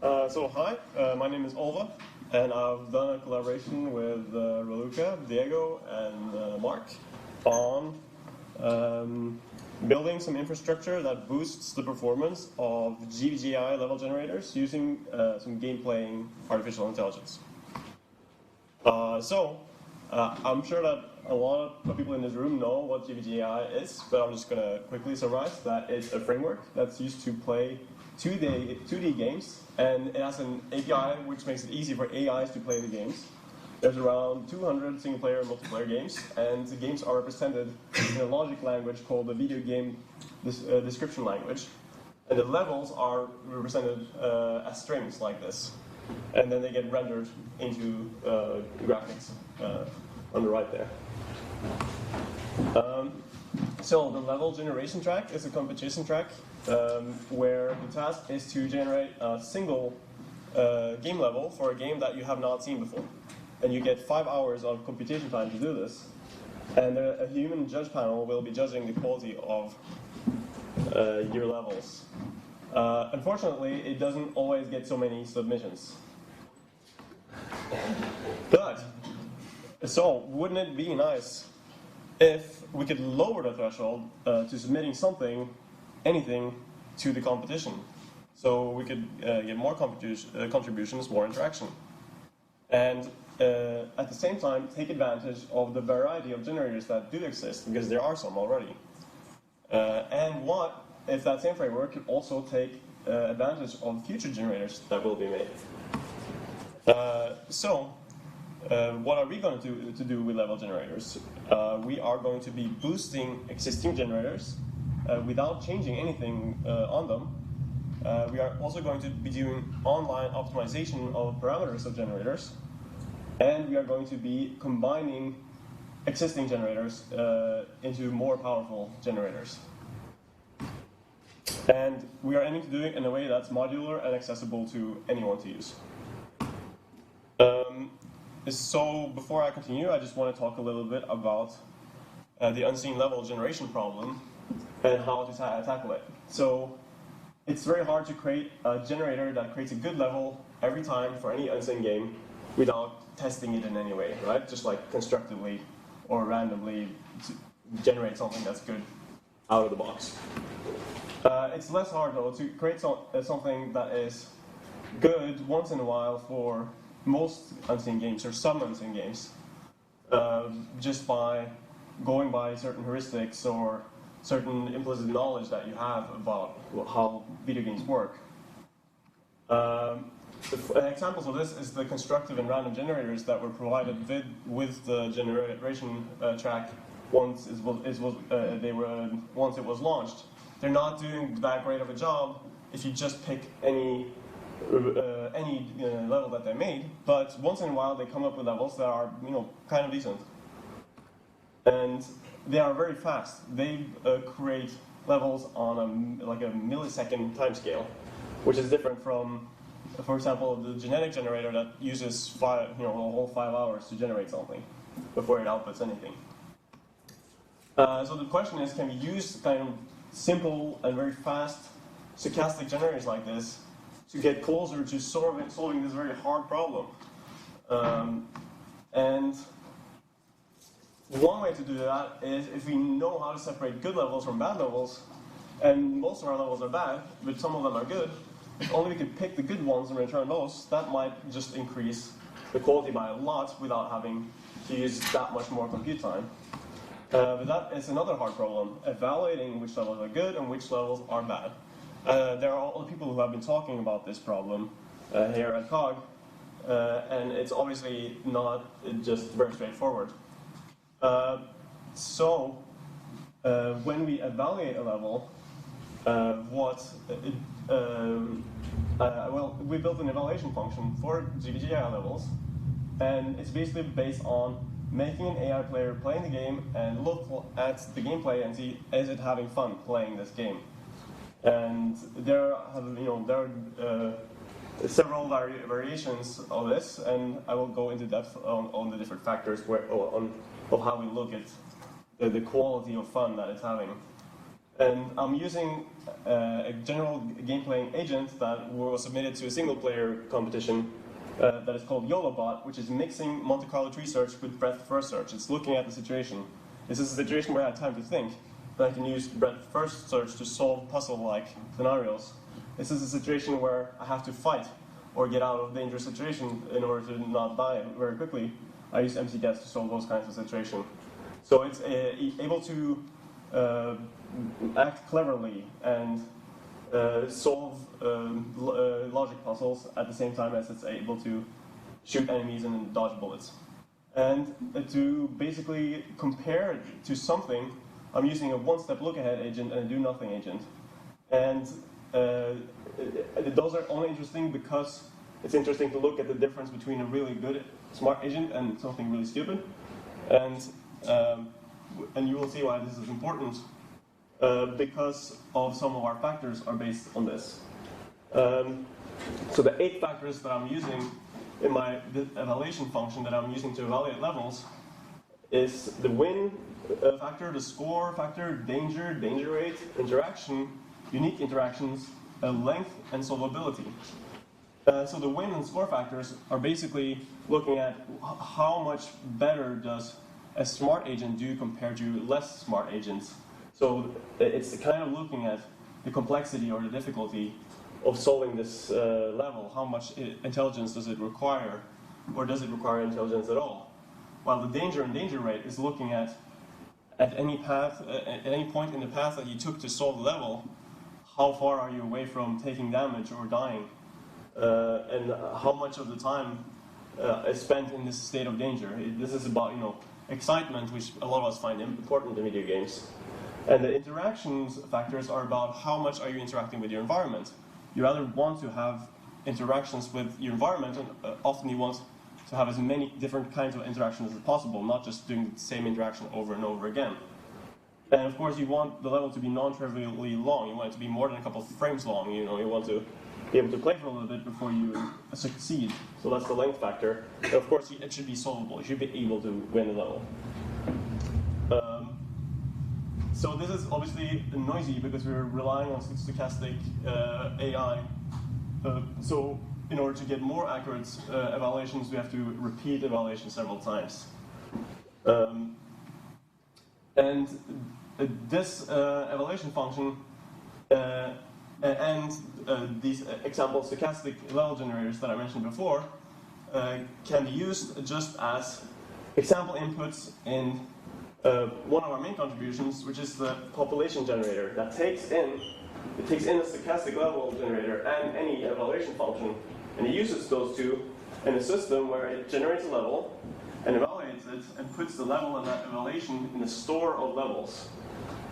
Hi, my name is Olve, and I've done a collaboration with Raluca, Diego, and Mark on building some infrastructure that boosts the performance of GVGI level generators using some game-playing artificial intelligence. I'm sure that a lot of people in this room know what GVGI is, but I'm just going to quickly summarize that it's a framework that's used to play 2D games, and it has an API which makes it easy for AIs to play the games. There's around 200 single-player and multiplayer games, and the games are represented in a logic language called the video game description language. And the levels are represented as strings like this. And then they get rendered into graphics on the right there. So the level generation track is a competition track where the task is to generate a single game level for a game that you have not seen before. And you get 5 hours of computation time to do this. And a human judge panel will be judging the quality of your levels. Unfortunately, it doesn't always get so many submissions. But, so wouldn't it be nice if we could lower the threshold to submitting anything to the competition, so we could get more contributions, more interaction, and at the same time take advantage of the variety of generators that do exist, because there are some already. And what if that same framework could also take advantage of future generators that will be made? What are we going to do with level generators? We are going to be boosting existing generators without changing anything on them. We are also going to be doing online optimization of parameters of generators, and we are going to be combining existing generators into more powerful generators. And we are aiming to do it in a way that's modular and accessible to anyone to use. So before I continue, I just want to talk a little bit about the unseen level generation problem and how to tackle it. So it's very hard to create a generator that creates a good level every time for any unseen game without testing it in any way, right? Just like constructively or randomly to generate something that's good out of the box. It's less hard though to create something that is good once in a while for most unseen games, or some unseen games, just by going by certain heuristics or certain implicit knowledge that you have about how video games work. Examples of this is the constructive and random generators that were provided with the generation track once it was launched. They're not doing that great of a job if you just pick any level that they made, but once in a while they come up with levels that are, kind of decent. And they are very fast. They create levels on a millisecond timescale, which is different from, for example, the genetic generator that uses a whole 5 hours to generate something before it outputs anything. So the question is, can we use kind of simple and very fast stochastic generators like this to get closer to solving this very hard problem? And one way to do that is if we know how to separate good levels from bad levels, and most of our levels are bad, but some of them are good. If only we could pick the good ones and return those, that might just increase the quality by a lot without having to use that much more compute time. But that is another hard problem, evaluating which levels are good and which levels are bad. There are other people who have been talking about this problem here at CoG, and it's obviously not just very straightforward. When we evaluate a level, we built an evaluation function for GVGI levels, and it's basically based on making an AI player playing the game and look at the gameplay and see, is it having fun playing this game? And there are several variations of this, and I will go into depth on the different factors of how we look at the quality of fun that it's having. And I'm using a general game-playing agent that was submitted to a single-player competition that is called YOLOBot, which is mixing Monte Carlo tree search with breadth-first search. It's looking at the situation. This is a situation where I have time to think, but I can use breadth-first search to solve puzzle-like scenarios. This is a situation where I have to fight or get out of a dangerous situation in order to not die very quickly. I use MC-Guess to solve those kinds of situations. So it's able to act cleverly and solve logic puzzles at the same time as it's able to shoot enemies and dodge bullets. And to basically compare it to something, I'm using a one-step look-ahead agent and a do-nothing agent. And those are only interesting because it's interesting to look at the difference between a really good, smart agent and something really stupid. And you will see why this is important. Because of some of our factors are based on this. So the 8 factors that I'm using in my evaluation function that I'm using to evaluate levels is the win factor, the score factor, danger, danger rate, interaction, unique interactions, length, and solvability. So the win and score factors are basically looking at how much better does a smart agent do compared to less smart agents. So it's kind of looking at the complexity or the difficulty of solving this level. How much intelligence does it require, or does it require intelligence at all? While the danger and danger rate is looking at any path, at any point in the path that you took to solve the level, how far are you away from taking damage or dying, and how much of the time is spent in this state of danger. This is about excitement, which a lot of us find important in video games. And the interactions factors are about how much are you interacting with your environment. You rather want to have interactions with your environment, and often you want to have as many different kinds of interactions as possible, not just doing the same interaction over and over again. And of course, you want the level to be non-trivially long. You want it to be more than a couple of frames long. You want to be able to play for a little bit before you succeed. So that's the length factor. And of course, it should be solvable. You should be able to win the level. So this is obviously noisy because we're relying on stochastic AI. So in order to get more accurate evaluations, we have to repeat evaluation several times. And this evaluation function and these example stochastic level generators that I mentioned before can be used just as example inputs in one of our main contributions, which is the population generator that takes in a stochastic level generator and any evaluation function, and it uses those two in a system where it generates a level and evaluates it and puts the level of that evaluation in a store of levels.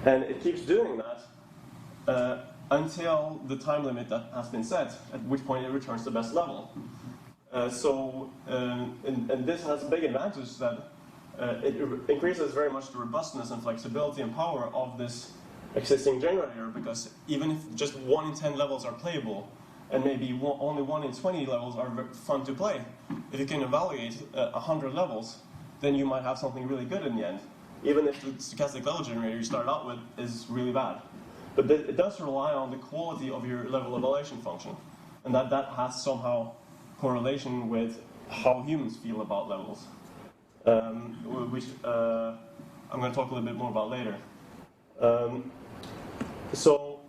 And it keeps doing that until the time limit that has been set, at which point it returns the best level. And this has a big advantage that it increases very much the robustness and flexibility and power of this existing generator, because even if just 1 in 10 levels are playable, and maybe only 1 in 20 levels are fun to play, if you can evaluate 100 levels, then you might have something really good in the end, even if the stochastic level generator you start out with is really bad. But it does rely on the quality of your level evaluation function, and that has somehow correlation with how humans feel about levels. Which I'm going to talk a little bit more about later. So,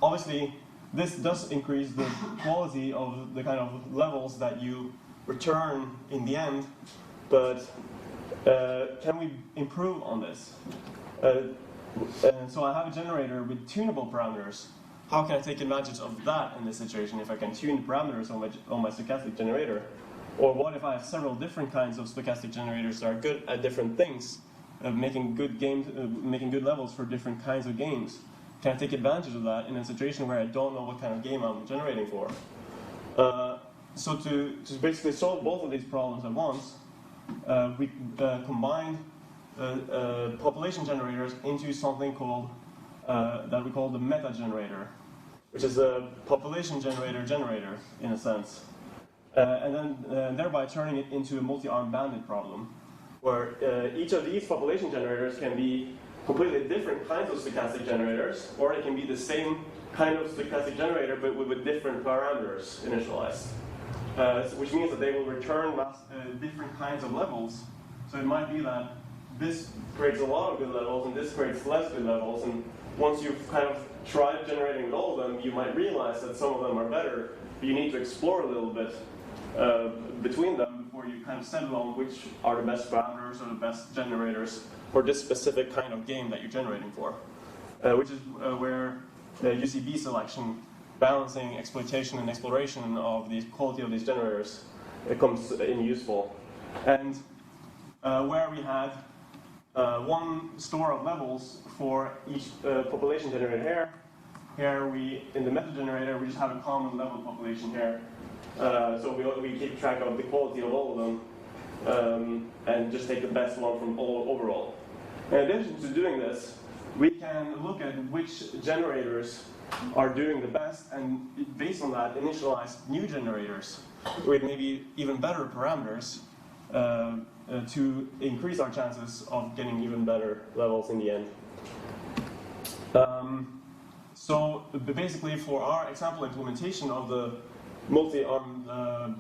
obviously, this does increase the quality of the kind of levels that you return in the end, but can we improve on this? So I have a generator with tunable parameters. How can I take advantage of that in this situation if I can tune the parameters on my stochastic generator? Or what if I have several different kinds of stochastic generators that are good at different things, making good games, making good levels for different kinds of games? Can I take advantage of that in a situation where I don't know what kind of game I'm generating for? So to basically solve both of these problems at once, we combined population generators into something called that we call the meta generator, which is a population generator in a sense. And then thereby turning it into a multi-armed bandit problem, where each of these population generators can be completely different kinds of stochastic generators, or they can be the same kind of stochastic generator but with different parameters initialized. Which means that they will return different kinds of levels. So it might be that this creates a lot of good levels and this creates less good levels, and once you've kind of tried generating with all of them, you might realize that some of them are better, but you need to explore a little bit between them before you kind of settle on which are the best parameters or the best generators for this specific kind of game that you're generating for, which is where UCB selection, balancing exploitation and exploration of the quality of these generators, it comes in useful. And where we had one store of levels for each population generator here we, in the method generator, we just have a common level population here. So we keep track of the quality of all of them and just take the best one from all overall. In addition to doing this, we can look at which generators are doing the best, and based on that, initialize new generators with maybe even better parameters to increase our chances of getting even better levels in the end. So basically, for our example implementation of the multi-armed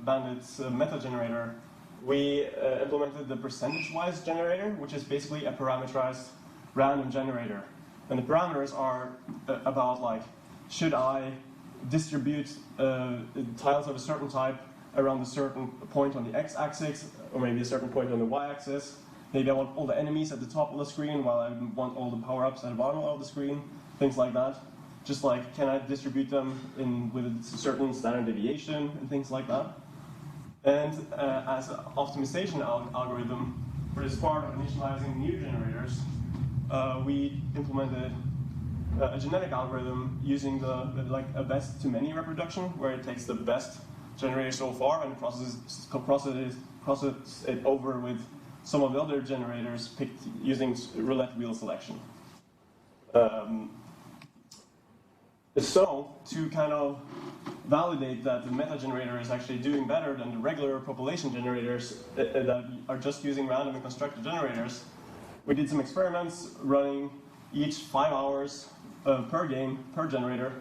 bandits meta generator, we implemented the percentage-wise generator, which is basically a parameterized random generator. And the parameters are about, like, should I distribute tiles of a certain type around a certain point on the x-axis, or maybe a certain point on the y-axis. Maybe I want all the enemies at the top of the screen while I want all the power-ups at the bottom of the screen, things like that. Just like, can I distribute them with a certain standard deviation and things like that. And as an optimization algorithm for this part of initializing new generators, we implemented a genetic algorithm using like a best to many reproduction, where it takes the best generator so far and processes it over with some of the other generators picked using roulette wheel selection. So to kind of validate that the meta generator is actually doing better than the regular population generators that are just using random and constructed generators, we did some experiments running each 5 hours per game, per generator.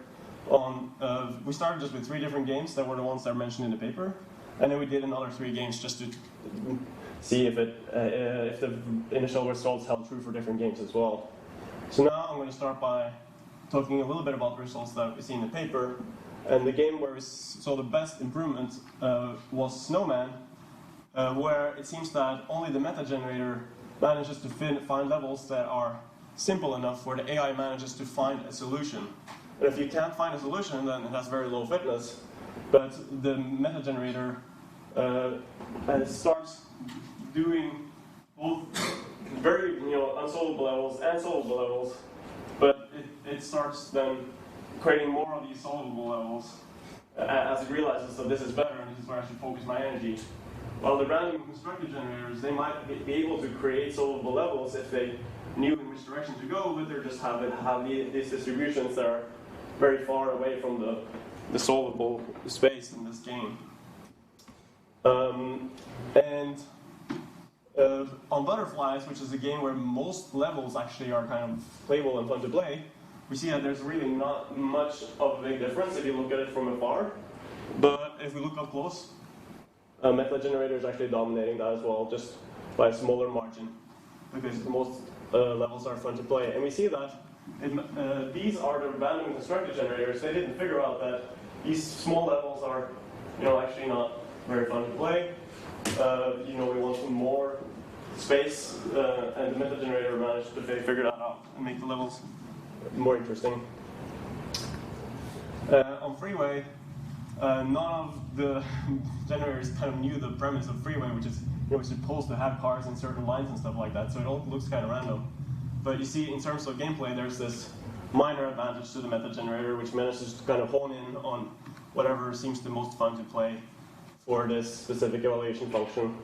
We started just with 3 different games that were the ones that are mentioned in the paper, and then we did another 3 games just to see if the initial results held true for different games as well. So now I'm going to start by talking a little bit about the results that we see in the paper. And the game where we saw the best improvement was Snowman, where it seems that only the meta generator manages to find levels that are simple enough where the AI manages to find a solution. And if you can't find a solution, then it has very low fitness. But the meta generator starts doing both very unsolvable levels and solvable levels, but it starts then creating more of these solvable levels as it realizes that this is better and this is where I should focus my energy. While the random constructed generators, they might be able to create solvable levels if they knew in which direction to go, but they just have these distributions that are very far away from the solvable space in this game. On Butterflies, which is a game where most levels actually are kind of playable and fun to play, we see that there's really not much of a big difference if you look at it from afar. But if we look up close, meta generator is actually dominating that as well, just by a smaller margin, because most levels are fun to play. And we see that these are the random constructed generators. They didn't figure out that these small levels are, actually not very fun to play. We want some more space, and the meta generator managed to figure that out and make the levels more interesting. On Freeway, none of the generators kind of knew the premise of Freeway, which is we're supposed to have cars in certain lines and stuff like that, so it all looks kind of random. But you see, in terms of gameplay, there's this minor advantage to the meta generator, which manages to kind of hone in on whatever seems the most fun to play for this specific evaluation function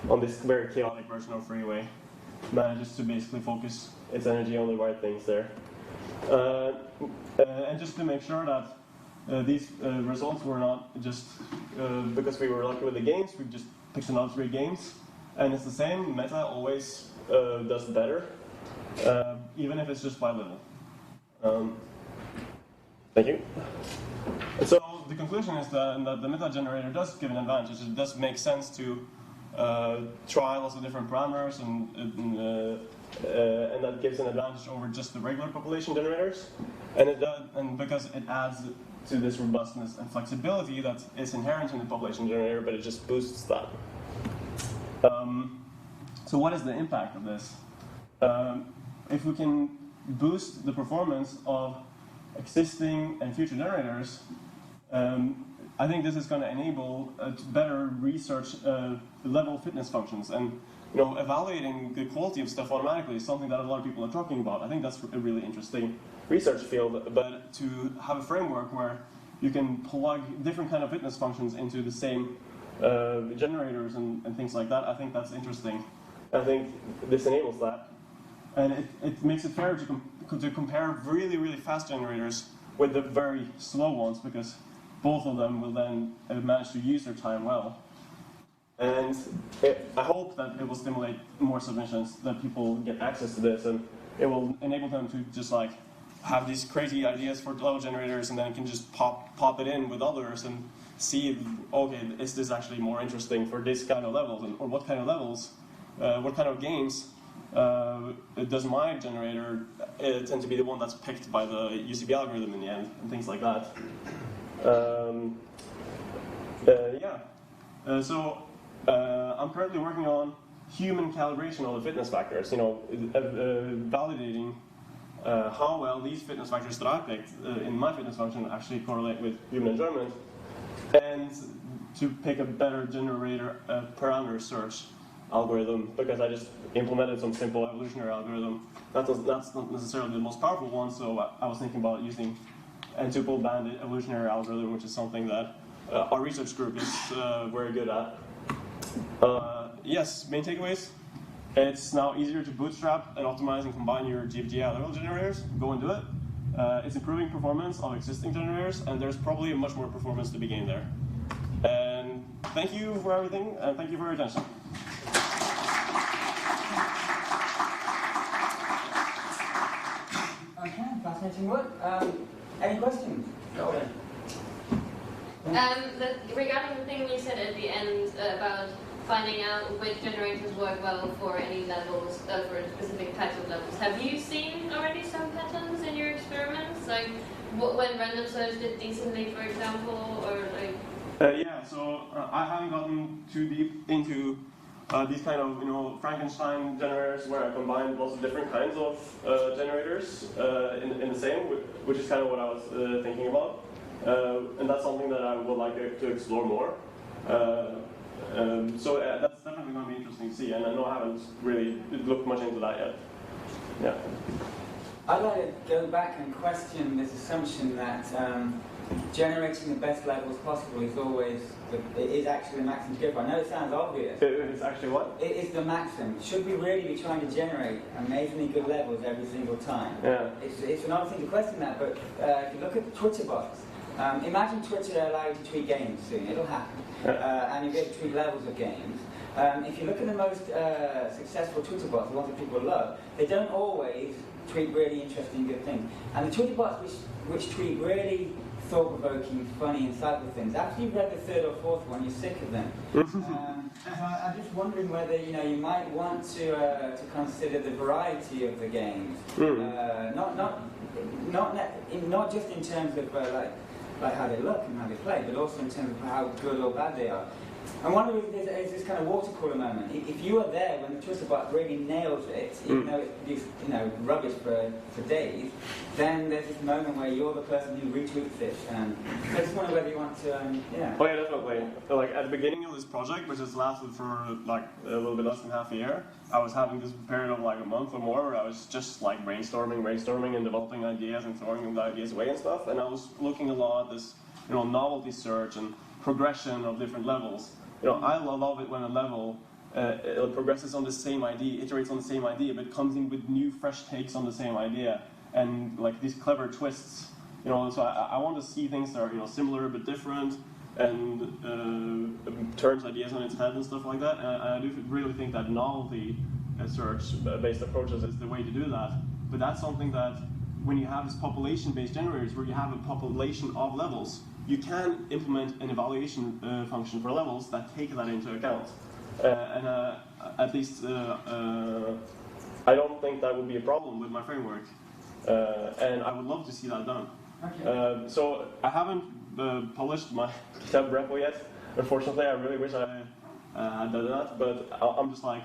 on this very chaotic version of Freeway. Manages to basically focus its energy on the right things there. And just to make sure that these results were not just because we were lucky with the games, we just picked another 3 games. And it's the same, meta always does better. even if it's just by little. Thank you. So the conclusion is that the meta generator does give an advantage. It does make sense to try lots of different parameters, and that gives an advantage over just the regular population generators. And it does, and because it adds to this robustness and flexibility that is inherent in the population generator, but it just boosts that. So what is the impact of this? If we can boost the performance of existing and future generators, I think this is going to enable better research level fitness functions, and evaluating the quality of stuff automatically is something that a lot of people are talking about. I think that's a really interesting research field, but to have a framework where you can plug different kind of fitness functions into the same generators and things like that, I think that's interesting. I think this enables that, and it makes it fair to compare really, really fast generators with the very slow ones, because both of them will then manage to use their time well. And I hope that it will stimulate more submissions, that people get access to this, and it will enable them to just like have these crazy ideas for level generators, and then can just pop it in with others and see if, okay, is this actually more interesting for this kind of levels, or what kind of levels, what kind of games does my generator tend to be the one that's picked by the UCB algorithm in the end, and things like that. So I'm currently working on human calibration of the fitness factors, validating how well these fitness factors that I picked in my fitness function actually correlate with human enjoyment, and to pick a better generator parameter search algorithm, because I just implemented some simple evolutionary algorithm. That's not necessarily the most powerful one, so I was thinking about using a tuple banded evolutionary algorithm, which is something that our research group is very good at. Yes, main takeaways. It's now easier to bootstrap and optimize and combine your GFGA level generators. Go and do it. It's improving performance of existing generators, and there's probably much more performance to be gained there. And thank you for everything, and thank you for your attention. Okay, fascinating work. Any questions? Go ahead. Regarding the thing you said at the end about finding out which generators work well for any levels, for specific types of levels, have you seen already some patterns in your experiments? Like when random search did decently, for example, or like? Yeah, so I haven't gotten too deep into these kind of Frankenstein generators where I combine lots of different kinds of generators in the same, which is kind of what I was thinking about. And that's something that I would like to explore more. So that's definitely going to be interesting to see, and I know I haven't really looked much into that yet. Yeah. I'd like to go back and question this assumption that generating the best levels possible is always, it is actually the maximum to go for. I know it sounds obvious. It's actually what? It is the maximum. Should we really be trying to generate amazingly good levels every single time? Yeah. It's another thing to question that, but if you look at the Twitter bots, imagine Twitter allows you to tweet games soon. It'll happen. And you get to tweet levels of games. If you look at the most successful Twitter bots, the ones that people love, they don't always tweet really interesting, good things. And the Twitter bots which tweet really thought-provoking, funny, insightful things, after you've read the third or fourth one, you're sick of them. So I'm just wondering whether you might want to consider the variety of the games, not just in terms of like how they look and how they play, but also in terms of how good or bad they are. And one of the reasons is this kind of water cooler moment. If you were there when the Twitter bot really nails it, even though it produced rubbish for days, then there's this moment where you're the person who retweets it. I just wonder whether you want to, Oh yeah, definitely. Like at the beginning of this project, which has lasted for like a little bit less than half a year, I was having this period of like a month or more where I was just like brainstorming and developing ideas and throwing the ideas away and stuff. And I was looking a lot at this, novelty search and progression of different levels. I love it when a level it progresses on the same idea, iterates on the same idea, but comes in with new, fresh takes on the same idea, and like these clever twists. So I want to see things that are similar but different, and turns ideas on its head and stuff like that. And I do really think that novelty search-based approaches is the way to do that. but that's something that when you have this population-based generators where you have a population of levels, you can implement an evaluation function for levels that take that into account. At least I don't think that would be a problem with my framework, and I would love to see that done. Okay. So I haven't published my GitHub repo yet. Unfortunately, I really wish I had done that, but I'm just like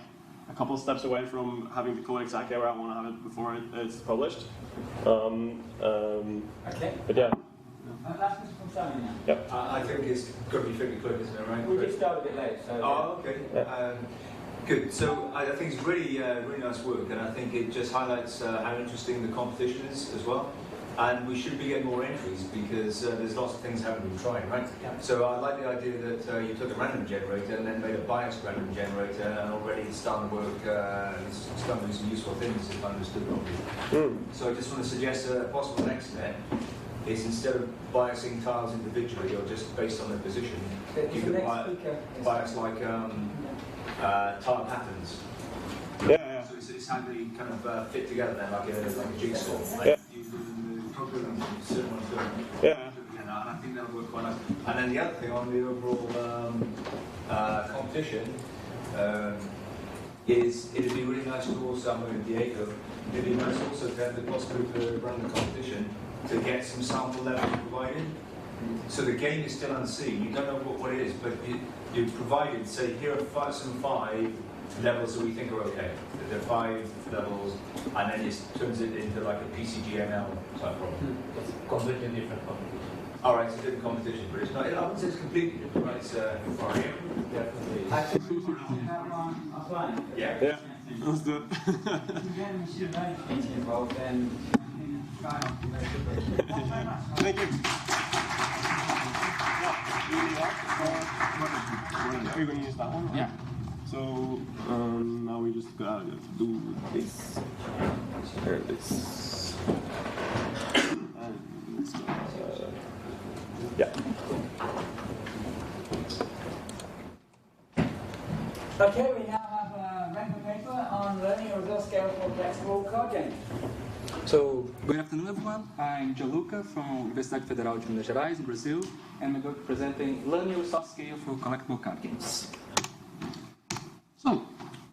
a couple of steps away from having the code exactly where I want to have it before it's published. Okay. But yeah. Last question from Simon now. Yep. I think it's got to be fairly quick, isn't it, right? We just started a bit late, so... Oh, okay. Yeah. Good. So I think it's really, really nice work, and I think it just highlights how interesting the competition is as well. And we should be getting more entries because there's lots of things haven't been tried, right? Yeah. So I like the idea that you took a random generator and then made a biased random generator and already started to work, it's starting to do some useful things if I understood properly. So I just want to suggest a possible next step is instead of biasing tiles individually or just based on their position, you could bias like tile patterns. Yeah. So it's how they kind of fit together then, like a jigsaw. Yeah. Yeah. And I think that'll work quite nice. And then the other thing on the overall competition is it'd be really nice to also, I'm with Diego, it'd be nice also to have the possibility to run the competition to get some sample levels provided. So the game is still unseen. You don't know what it is, but you've provided, say, here are some 5 levels that we think are okay. There are 5 levels, and then it turns it into like a PCG ML type problem. It's a completely different competition. All right, it's a different competition, but it's not. I wouldn't say it's completely different, right? It's Warriar. Definitely. Actually, we can have one offline. Yeah. Let's do it. Again, machine learning is involved, then try not to very quickly. Thank you. Are you going to use that one? Yeah. So now we just gotta do this and this. And this yeah. Okay, we now have a record paper on learning a resource scale for flexible CoG games. So, good afternoon everyone. I'm Gianlucca from Universidade Federal de Minas Gerais in Brazil, and I'm going to be presenting learning resource scale for collectible card games. So,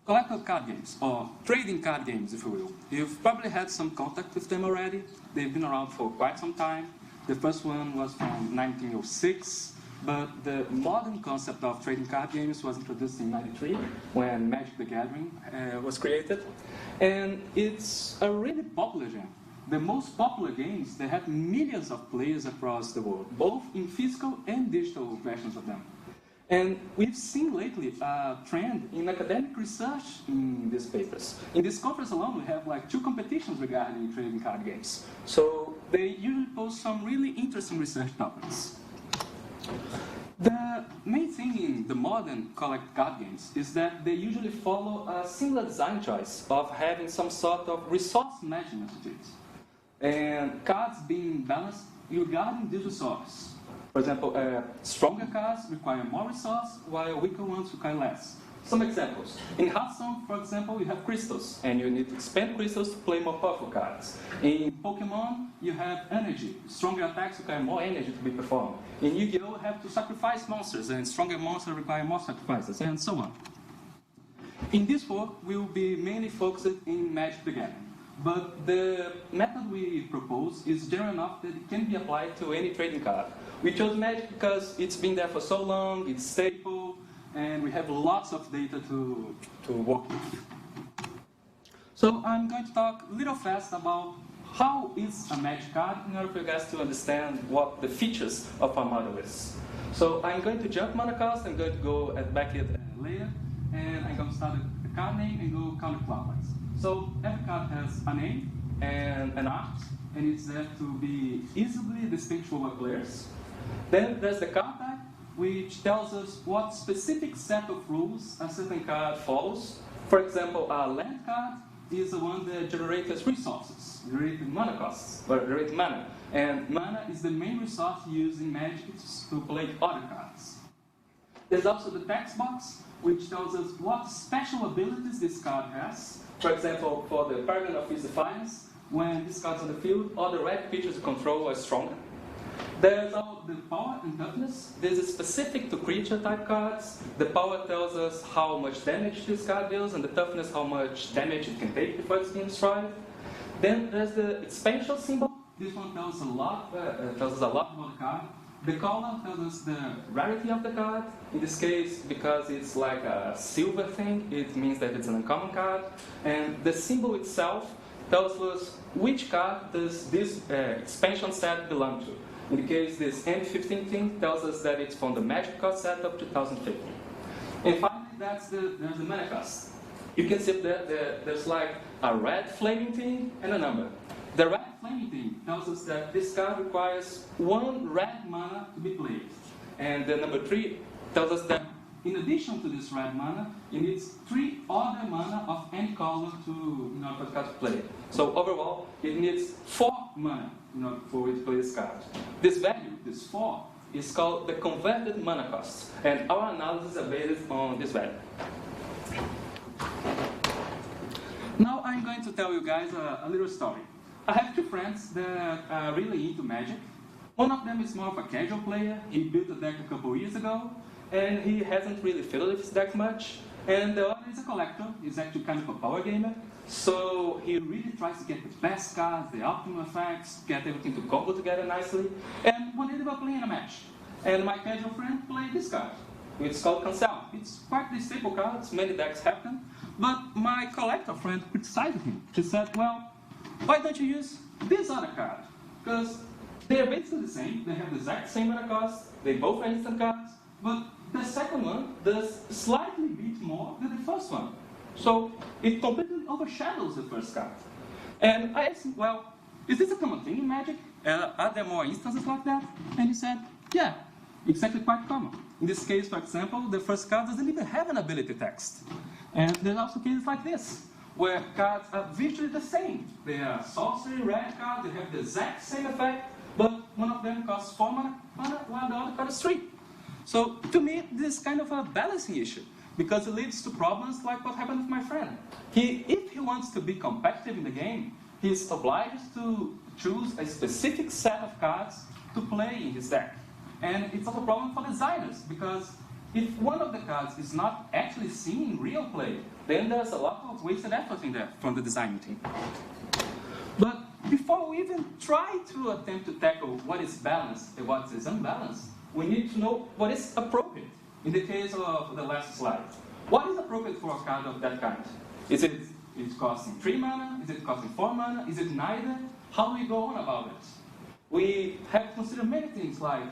collectible card games, or trading card games if you will. You've probably had some contact with them already. They've been around for quite some time. The first one was from 1906, but the modern concept of trading card games was introduced in 93 when Magic the Gathering was created. And it's a really popular genre. The most popular games, they have millions of players across the world, both in physical and digital versions of them. And we've seen lately a trend in academic research in these papers. In this conference alone, we have like 2 competitions regarding trading card games. So they usually post some really interesting research topics. The main thing in the modern collect card games is that they usually follow a similar design choice of having some sort of resource management to it. And cards being balanced regarding this resource. For example, stronger cards require more resource, while weaker ones require less. Some examples. In Hearthstone, for example, you have crystals, and you need to spend crystals to play more powerful cards. In Pokemon, you have energy. Stronger attacks require more energy to be performed. In Yu-Gi-Oh, you have to sacrifice monsters, and stronger monsters require more sacrifices, and so on. In this work, we will be mainly focused in Magic the Gathering. But the method we propose is general enough that it can be applied to any trading card. We chose Magic because it's been there for so long, it's stable, and we have lots of data to work with. So I'm going to talk a little fast about how is a Magic card in order for you guys to understand what the features of our model is. So I'm going to jump mana cost, I'm going to go back at layer, and I'm going to start at the card name and go counterclockwise. So every card has a name and an art, and it's there to be easily distinguishable by players. Then there's the card type, which tells us what specific set of rules a certain card follows. For example, a land card is the one that generates resources, generates mana costs, or generates mana. And mana is the main resource used in Magic to play other cards. There's also the text box, which tells us what special abilities this card has. For example, for the Paragon of His Defiance, when this card's on the field, all the red features you control are stronger. There's all the power and toughness. This is specific to creature type cards. The power tells us how much damage this card deals, and the toughness how much damage it can take before it's being destroyed. Then there's the expansion symbol. This one tells us a lot about the card. The color tells us the rarity of the card. In this case, because it's like a silver thing, it means that it's an uncommon card. And the symbol itself tells us which card does this expansion set belong to. In the case, this M15 thing tells us that it's from the Magic Card set of 2015. And finally, there's the mana cost. You can see that there's like a red flaming thing and a number. The red flaming thing tells us that this card requires 1 red mana to be played. And the number 3 tells us that in addition to this red mana, it needs 3 other mana of any color in order for the card to play. So overall, it needs 4 mana in order for it to play this card. This value, this 4, is called the converted mana cost. And our analysis is based on this value. Now I'm going to tell you guys a little story. I have 2 friends that are really into Magic. One of them is more of a casual player. He built a deck a couple years ago, and he hasn't really fiddled with his deck much. And the other is a collector. He's actually kind of a power gamer. So he really tries to get the best cards, the optimal effects, get everything to combo together nicely. And one day they were playing a match. And my casual friend played this card, which is called Cancel. It's quite the staple cards, many decks have them. But my collector friend criticized him. She said, well, why don't you use this other card? Because they are basically the same. They have the exact same mana cost. They both are instant cards. But the second one does slightly beat more than the first one. So it completely overshadows the first card. And I asked him, well, is this a common thing in Magic? Are there more instances like that? And he said, yeah, it's actually quite common. In this case, for example, the first card doesn't even have an ability text. And there's also cases like this, where cards are virtually the same. They are sorcery, red cards, they have the exact same effect, but one of them costs 4 mana, while the other card is 3. So to me, this is kind of a balancing issue, because it leads to problems like what happened with my friend. If he wants to be competitive in the game, he's obliged to choose a specific set of cards to play in his deck. And it's also a problem for designers, because if one of the cards is not actually seen in real play, then there's a lot of wasted effort in there from the design team. But before we even try to attempt to tackle what is balanced and what is unbalanced, we need to know what is appropriate. In the case of the last slide, what is appropriate for a card of that kind? Is it costing 3 mana? Is it costing 4 mana? Is it neither? How do we go on about it? We have to consider many things like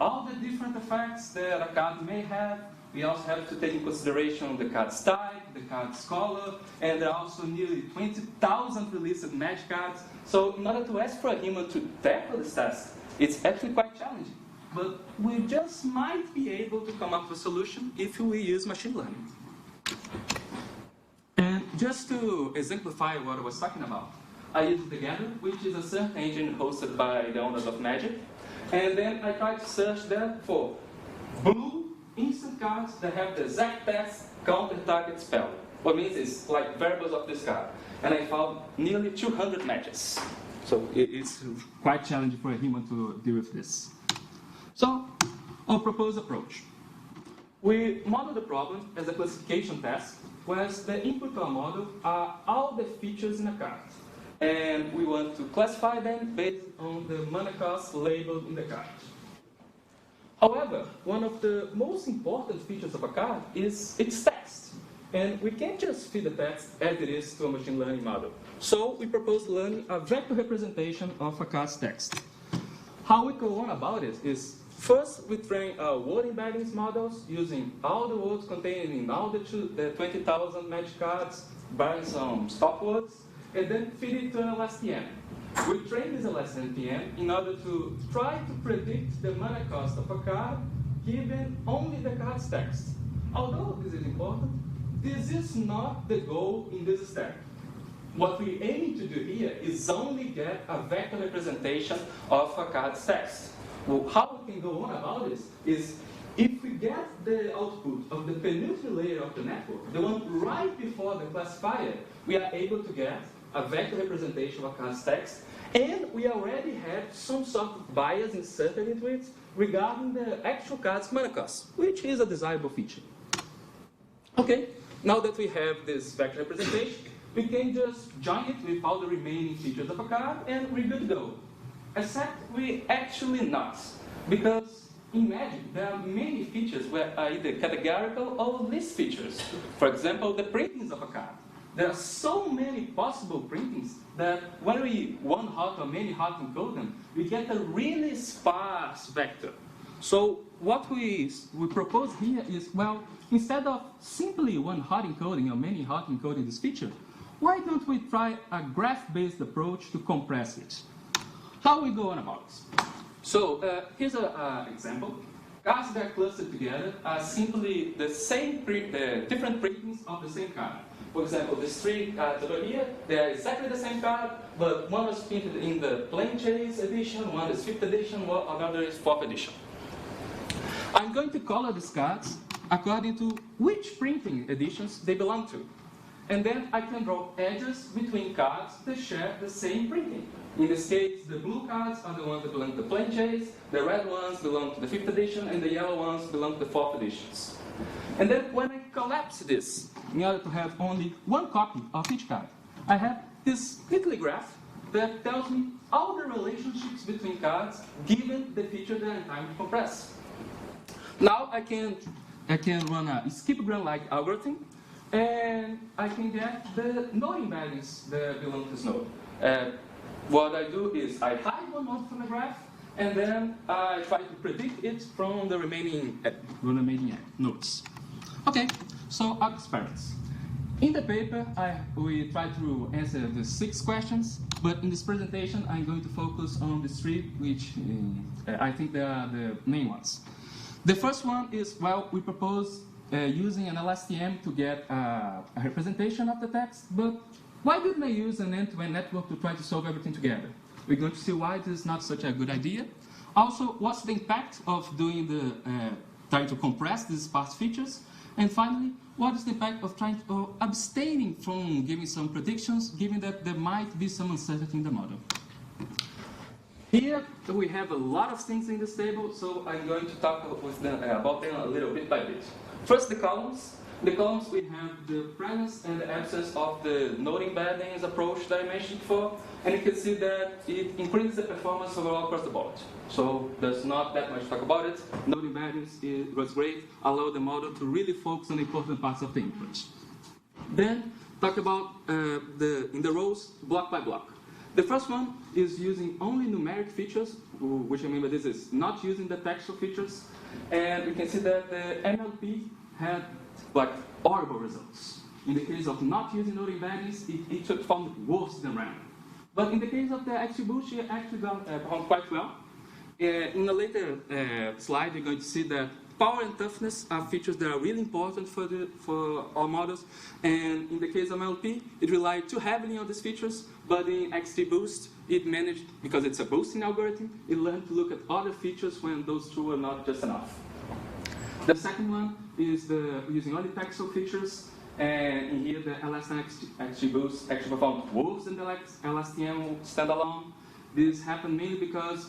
all the different effects that a card may have. We also have to take in consideration the card's type, the card's color, and there are also nearly 20,000 released Magic cards. So in order to ask for a human to tackle this task, it's actually quite challenging. But we just might be able to come up with a solution if we use machine learning. And just to exemplify what I was talking about, I used the Gaina, which is a search engine hosted by the owners of Magic. And then I tried to search there for blue instant cards that have the exact text counter target spell. What means is like variables of this card. And I found nearly 200 matches. So it's quite challenging for a human to deal with this. So, our proposed approach. We model the problem as a classification task, whereas the input to our model are all the features in a card. And we want to classify them based on the mana cost labeled in the card. However, one of the most important features of a card is its text. And we can't just feed the text as it is to a machine learning model. So we propose learning a vector representation of a card's text. How we go on about it is, first we train our word embeddings models using all the words contained in all the 20,000 Magic cards, barring some stop words, and then feed it to an LSTM. We train this LSTM in order to try to predict the mana cost of a card given only the card's text. Although this is important, this is not the goal in this step. What we're aiming to do here is only get a vector representation of a card's text. Well, how we can go on about this is if we get the output of the penultimate layer of the network, the one right before the classifier, we are able to get a vector representation of card's text, and we already have some sort of bias inserted into it regarding the actual card's mana cost, which is a desirable feature. Okay, now that we have this vector representation, we can just join it with all the remaining features of a card, and we're good to go. Except we actually not, because in Magic there are many features where are either categorical or list features. For example, the printings of a card. There are so many possible printings that when we one hot or many hot encode them, we get a really sparse vector. So what we propose here is, well, instead of simply one hot encoding or many hot encoding this feature, why don't we try a graph-based approach to compress it? How we go on about it? So here's an example. Cards that are clustered together are simply the same different printings of the same card. For example, these three cards over here, they are exactly the same card, but one was printed in the Plain Chase edition, one is 5th edition, while another is 4th edition. I'm going to color these cards according to which printing editions they belong to. And then I can draw edges between cards that share the same printing. In this case, the blue cards are the ones that belong to the Plain Chase, the red ones belong to the 5th edition, and the yellow ones belong to the 4th editions. And then when I collapse this, in order to have only one copy of each card, I have this little graph that tells me all the relationships between cards given the feature that I'm trying to compress. Now I can run a skipgram-like algorithm, and I can get the node embeddings that belong to this node. What I do is I hide one node from the graph, and then I try to predict it from the remaining nodes. Okay, so our experiments. In the paper, we try to answer the 6 questions, but in this presentation, I'm going to focus on the 3, which I think they are the main ones. The first one is, well, we propose using an LSTM to get a representation of the text, but why didn't I use an end-to-end network to try to solve everything together? We're going to see why this is not such a good idea. Also, what's the impact of doing trying to compress these sparse features? And finally, what is the impact of trying to abstaining from giving some predictions, given that there might be some uncertainty in the model? Here we have a lot of things in this table, so I'm going to talk about them a little bit by bit. First, the columns. In the columns, we have the presence and the absence of the node embeddings approach that I mentioned before, and you can see that it increases the performance overall across the board. So there's not that much to talk about it. Node embeddings was great, allow the model to really focus on the important parts of the input. Then talk about in the rows, block by block. The first one is using only numeric features, which I mean by this is not using the textual features, and we can see that the MLP had horrible results. In the case of not using node embeddings, it found worse than random. But in the case of the XGBoost, it actually performed quite well. In a later slide, you're going to see that power and toughness are features that are really important for our models. And in the case of MLP, it relied too heavily on these features, but in XGBoost, it managed, because it's a boosting algorithm, it learned to look at other features when those two are not just enough. The second one is using only textual features, and in here the LSTM XGBoost actually performed worse than the LSTM standalone. This happened mainly because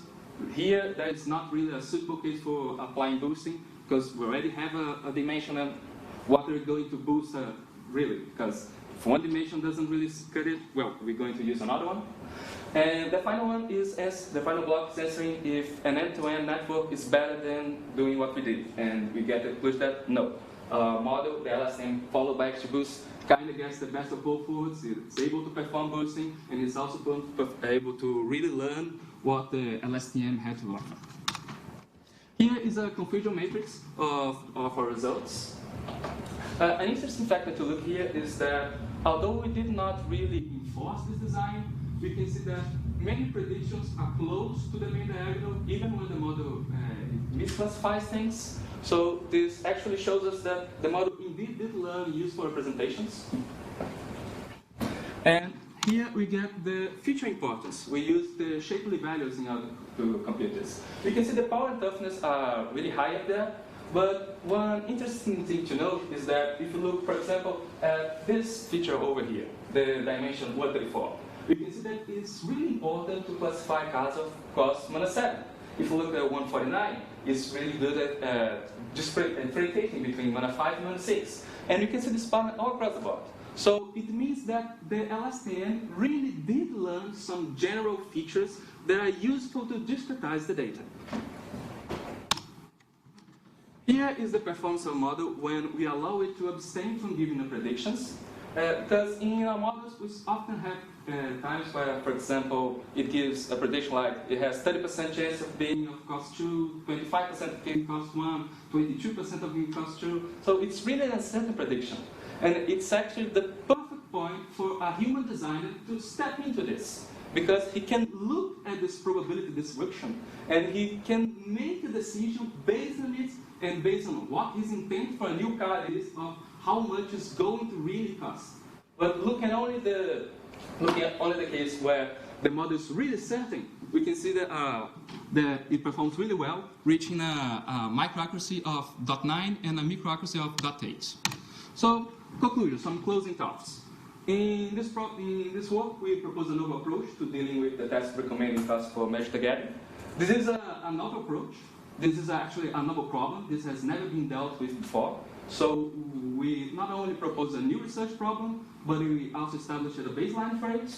here there is not really a suitable case for applying boosting, because we already have a dimension and what we're going to boost really, because if one dimension doesn't really cut it, well, we're going to use another one. And the final one is the final block is answering if an end-to-end network is better than doing what we did. And we get the conclusion that no. Model, the LSTM followed by XGBoost, kind of gets the best of both worlds. It's able to perform boosting, and it's also able to really learn what the LSTM had to offer. Here is a confusion matrix of our results. An interesting factor to look here is that although we did not really enforce this design, we can see that many predictions are close to the main diagonal, even when the model misclassifies things. So this actually shows us that the model indeed did learn useful representations. And here we get the feature importance. We use the shapely values in order to compute this. We can see the power and toughness are really high up there. But one interesting thing to note is that if you look, for example, at this feature over here, the dimension 134, you can see that it's really important to classify cards of cost -7. If you look at 149, it's really good at differentiating between -5 and -6. And you can see this pattern all across the board. So it means that the LSTM really did learn some general features that are useful to discretize the data. Here is the performance of a model when we allow it to abstain from giving the predictions. Because in our models, we often have times where, for example, it gives a prediction like it has 30% chance of being of cost 2, 25% of being cost 1, 22% of being cost 2. So it's really an uncertain prediction. And it's actually the perfect point for a human designer to step into this. Because he can look at this probability distribution and he can make a decision based on it and based on what his intent for a new card is of how much it's going to really cost. But looking at only the case where the model is really certain, we can see that, it performs really well, reaching a micro accuracy of 0.9 and a micro accuracy of 0.8. So, conclusion, some closing thoughts. In this work, we propose a novel approach to dealing with the test recommending cost for measure together. This is a novel approach. This is actually a novel problem. This has never been dealt with before. So we not only propose a new research problem, but we also established a baseline for it.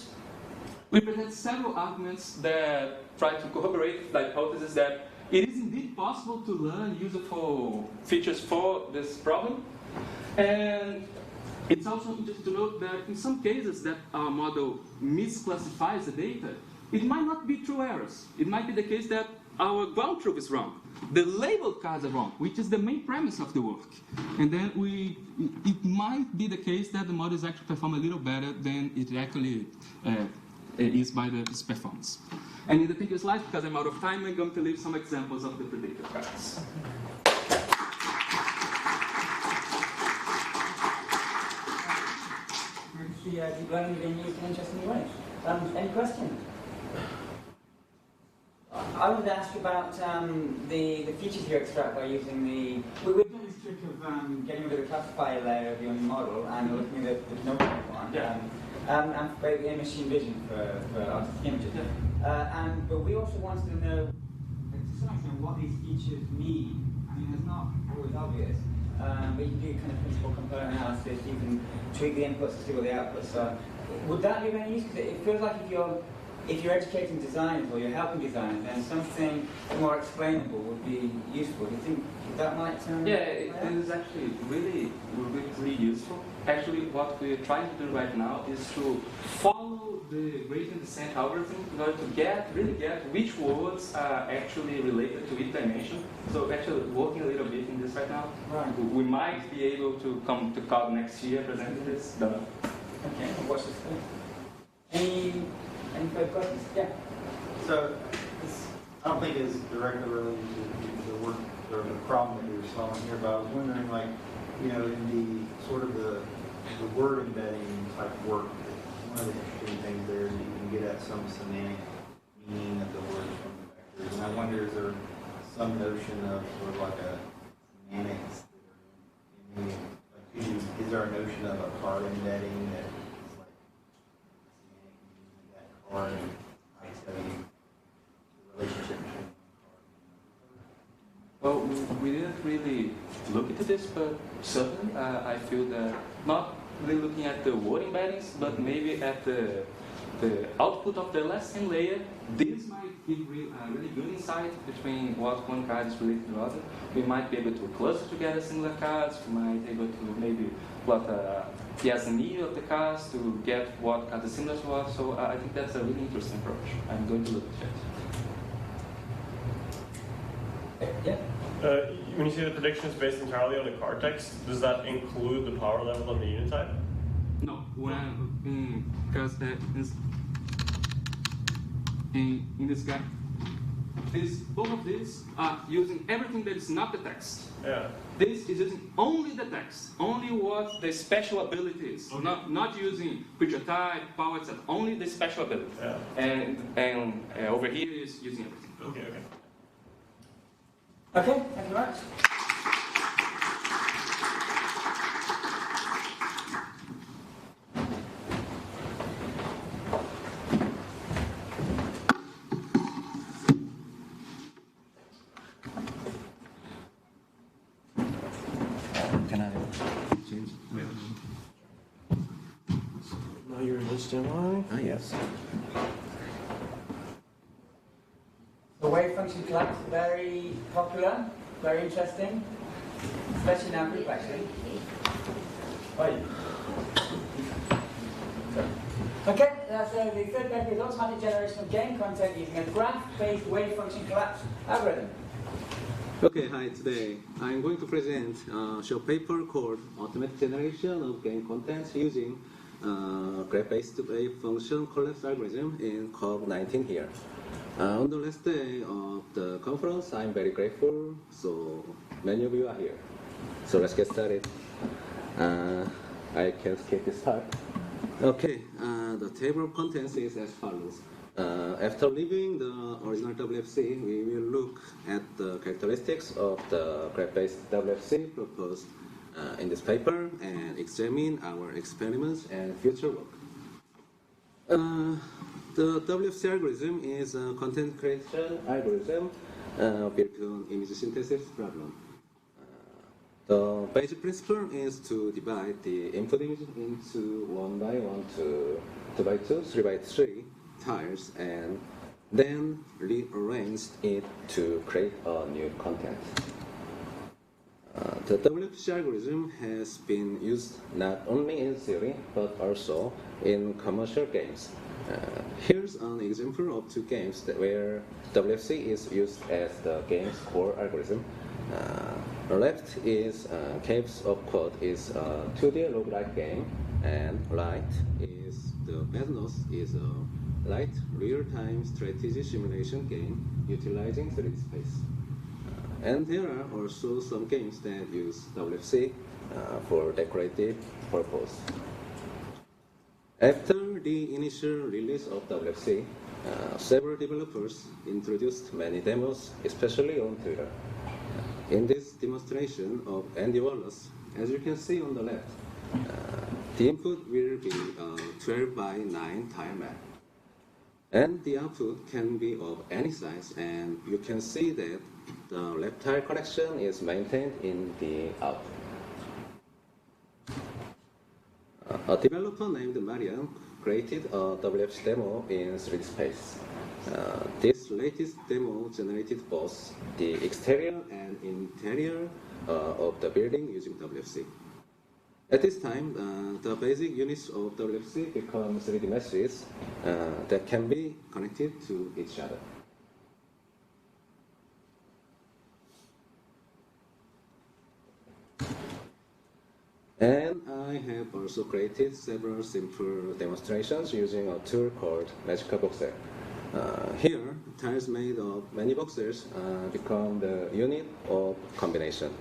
We present several arguments that try to corroborate the hypothesis that it is indeed possible to learn useful features for this problem. And it's also interesting to note that in some cases that our model misclassifies the data, it might not be true errors. It might be the case that our ground truth is wrong. The labeled cards are wrong, which is the main premise of the work. And then it might be the case that the model is actually perform a little better than it actually is by its performance. And in the previous slide, because I'm out of time, I'm going to leave some examples of the predicted cards. Deep learning being used in interesting ways. Any questions? I wanted to ask about the features you extract by using the... We've done this trick of getting rid of the classifier layer of your model and looking at the number one. Yeah. And basically machine vision for artistic images. Yeah. But we also wanted to know, to some extent, what these features mean. I mean, it's not always obvious. But you can do kind of principal component analysis, you can tweak the inputs to see what the outputs are. Would that be of any use? Because it feels like if you're educating designers or you're helping designers, then something more explainable would be useful. Do you think that might Yeah, it is actually really useful. Actually, what we're trying to do right now is to follow the gradient descent algorithm in order to really get which words are actually related to each dimension. So actually working a little bit in this right now. Right. We might be able to come to CoG next year presenting this. Don't know. Okay, I'll watch this thing. Any further questions? Yeah. So, I don't think it's directly related to the work or the problem that you were solving here, but I was wondering, like, you know, in the sort of the word embedding type work, one of the interesting things there is that you can get at some semantic meaning of the words from the vectors. And I wonder, is there some notion of sort of like a semantics that are in meaning? Like, is there a notion of a card embedding that is like semantic meaning of that card and I study the relationship between Well, we didn't really look into this, but certainly I feel that not really looking at the word embeddings, but maybe at the output of the LSTM layer, this might give really good insight between what one card is related to the other. We might be able to cluster together similar cards. We might be able to maybe plot a PSME of the cards to get what card is similar to what. So I think that's a really interesting approach. I'm going to look at it. Yeah. When you say the prediction is based entirely on the card text, does that include the power level and the unit type? No, because in this guy, both of these are using everything that is not the text. Yeah. This is using only the text, only what the special ability is. Okay. Not using creature type, power, etc. Only the special ability. Yeah. And over here is using everything. Okay. Okay. Okay, thank you very much. Can I change? Now you're in HDMI. Ah, yes. The wave function collapse, very popular, very interesting, especially now group actually. Right. Okay, so the third method is automatic generation of game content using a graph-based wave function collapse algorithm. Okay, hi. Today I'm going to present a short paper called Automatic Generation of Game Contents using graph-based wave function collapse algorithm in CoG 19 here. On the last day of the conference, I'm very grateful, so many of you are here. So let's get started. I can skip this part. Okay, the table of contents is as follows. After leaving the original WFC, we will look at the characteristics of the graph-based WFC proposed in this paper and examine our experiments and future work. The WFC algorithm is a content creation algorithm built on image synthesis problem. The basic principle is to divide the input image into 1 by 1 to 2 by 2, 3 by 3 tiles and then rearrange it to create a new content. The WFC algorithm has been used not only in theory but also in commercial games. Here's an example of two games where WFC is used as the game's core algorithm. Left is Caves of Code is a 2D roguelike game, and right is the Veloso is a light real-time strategy simulation game utilizing 3D space. And there are also some games that use WFC for decorative purpose. After the initial release of WFC, several developers introduced many demos, especially on Twitter. In this demonstration of Andy Wallace, as you can see on the left, the input will be a 12 by 9 tile map. And the output can be of any size, and you can see that the left tile collection is maintained in the output. A developer named Marian created a WFC demo in 3D space. This latest demo generated both the exterior and interior of the building using WFC. At this time, the basic units of WFC become 3D meshes that can be connected to each other. And I have also created several simple demonstrations using a tool called Magical Boxer. Here, tiles made of many boxes become the unit of combination.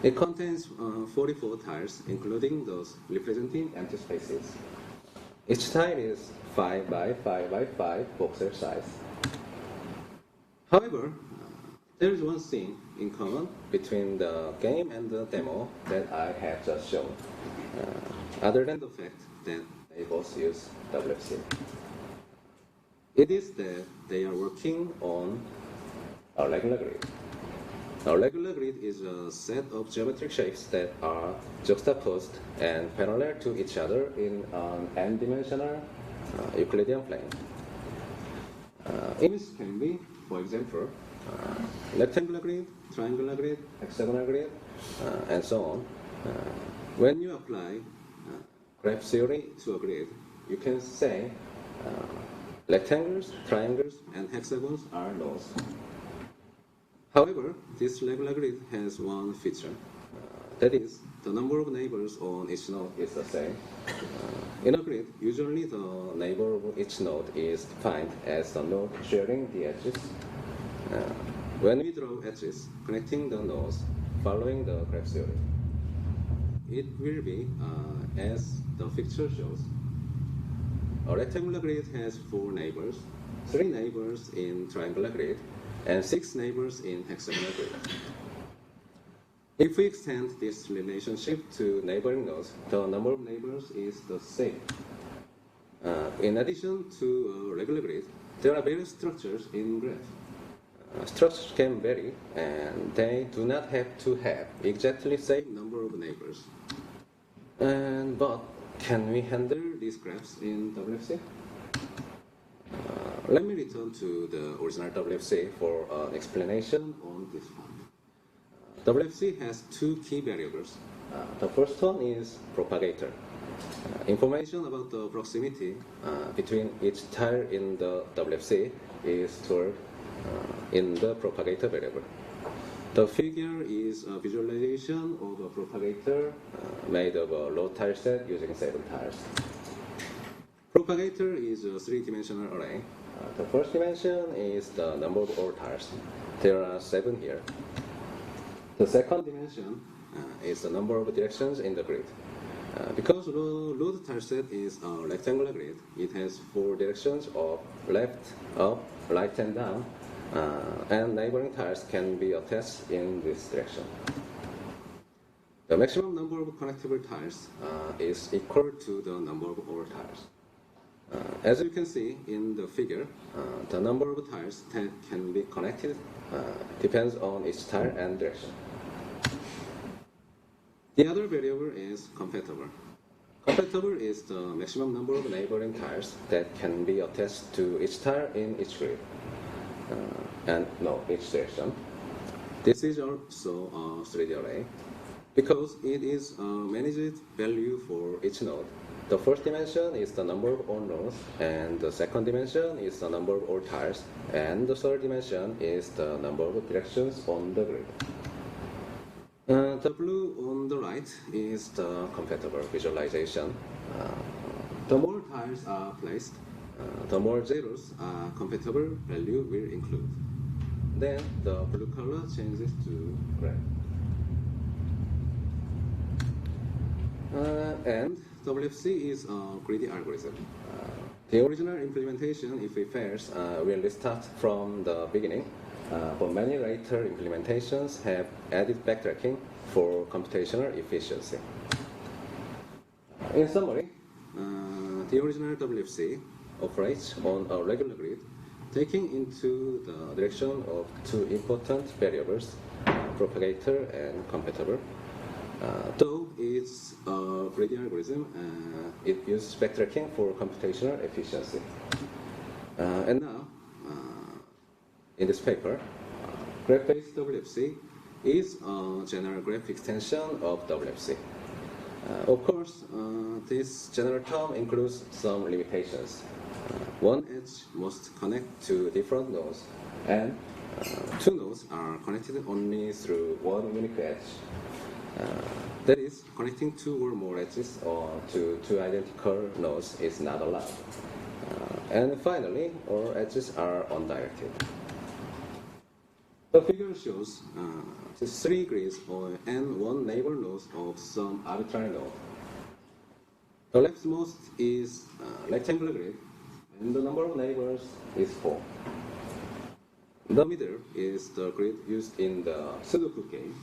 It contains 44 tiles, including those representing empty spaces. Each tile is 5 by 5 by 5 boxer size. However, there is one thing in common between the game and the demo that I have just shown, other than the fact that they both use WFC. It is that they are working on a regular grid. A regular grid is a set of geometric shapes that are juxtaposed and parallel to each other in an n-dimensional Euclidean plane. Images can be, for example, rectangular grid, triangular grid, hexagonal grid, and so on. When you apply graph theory to a grid, you can say rectangles, triangles, and hexagons are nodes. However, this regular grid has one feature. That is, the number of neighbors on each node is the same. In a grid, usually the neighbor of each node is defined as the node sharing the edges. When we draw edges connecting the nodes following the graph theory, it will be as the picture shows. A rectangular grid has 4 neighbors, 3 neighbors in triangular grid, and 6 neighbors in hexagonal grid. If we extend this relationship to neighboring nodes, the number of neighbors is the same. In addition to a regular grid, there are various structures in graph. Structures can vary, and they do not have to have exactly same number of neighbors. But can we handle these graphs in WFC? Let me return to the original WFC for an explanation on this part. WFC has two key variables. The first one is propagator. Information about the proximity between each tile in the WFC is stored in the propagator variable. The figure is a visualization of a propagator made of a Lode tile set using 7 tiles. Propagator is a 3-dimensional array. The first dimension is the number of all tiles. There are 7 here. The second dimension is the number of directions in the grid. Because the Lode tile set is a rectangular grid, it has 4 directions of left, up, right, and down, and neighboring tiles can be attached in this direction. The maximum number of connectable tiles is equal to the number of all tiles. As you can see in the figure, the number of tiles that can be connected depends on each tile and direction. The other variable is compatible. Compatible is the maximum number of neighboring tiles that can be attached to each tile in each grid, each direction. This is also a 3D array because it is a managed value for each node. The first dimension is the number of all nodes, and the second dimension is the number of all tiles, and the third dimension is the number of directions on the grid. The blue on the right is the compatible visualization. The more tiles are placed, the more zeros a compatible value will include. Then the blue color changes to gray. And WFC is a greedy algorithm. The original implementation, if it fails, will restart from the beginning, but many later implementations have added backtracking for computational efficiency. In summary, the original WFC operates on a regular grid, taking into the direction of 2 important variables, propagator and compatible. Though it's a greedy algorithm, it uses backtracking for computational efficiency. And now, in this paper, graph-based WFC is a general graph extension of WFC. Of course, this general term includes some limitations. One edge must connect to different nodes, and 2 nodes are connected only through one unique edge. That is, connecting 2 or more edges to 2 identical nodes is not allowed. And finally, all edges are undirected. The figure shows the 3 grids and 1 neighbor node of some arbitrary node. The leftmost is a rectangular grid, and the number of neighbors is 4. The middle is the grid used in the Sudoku game,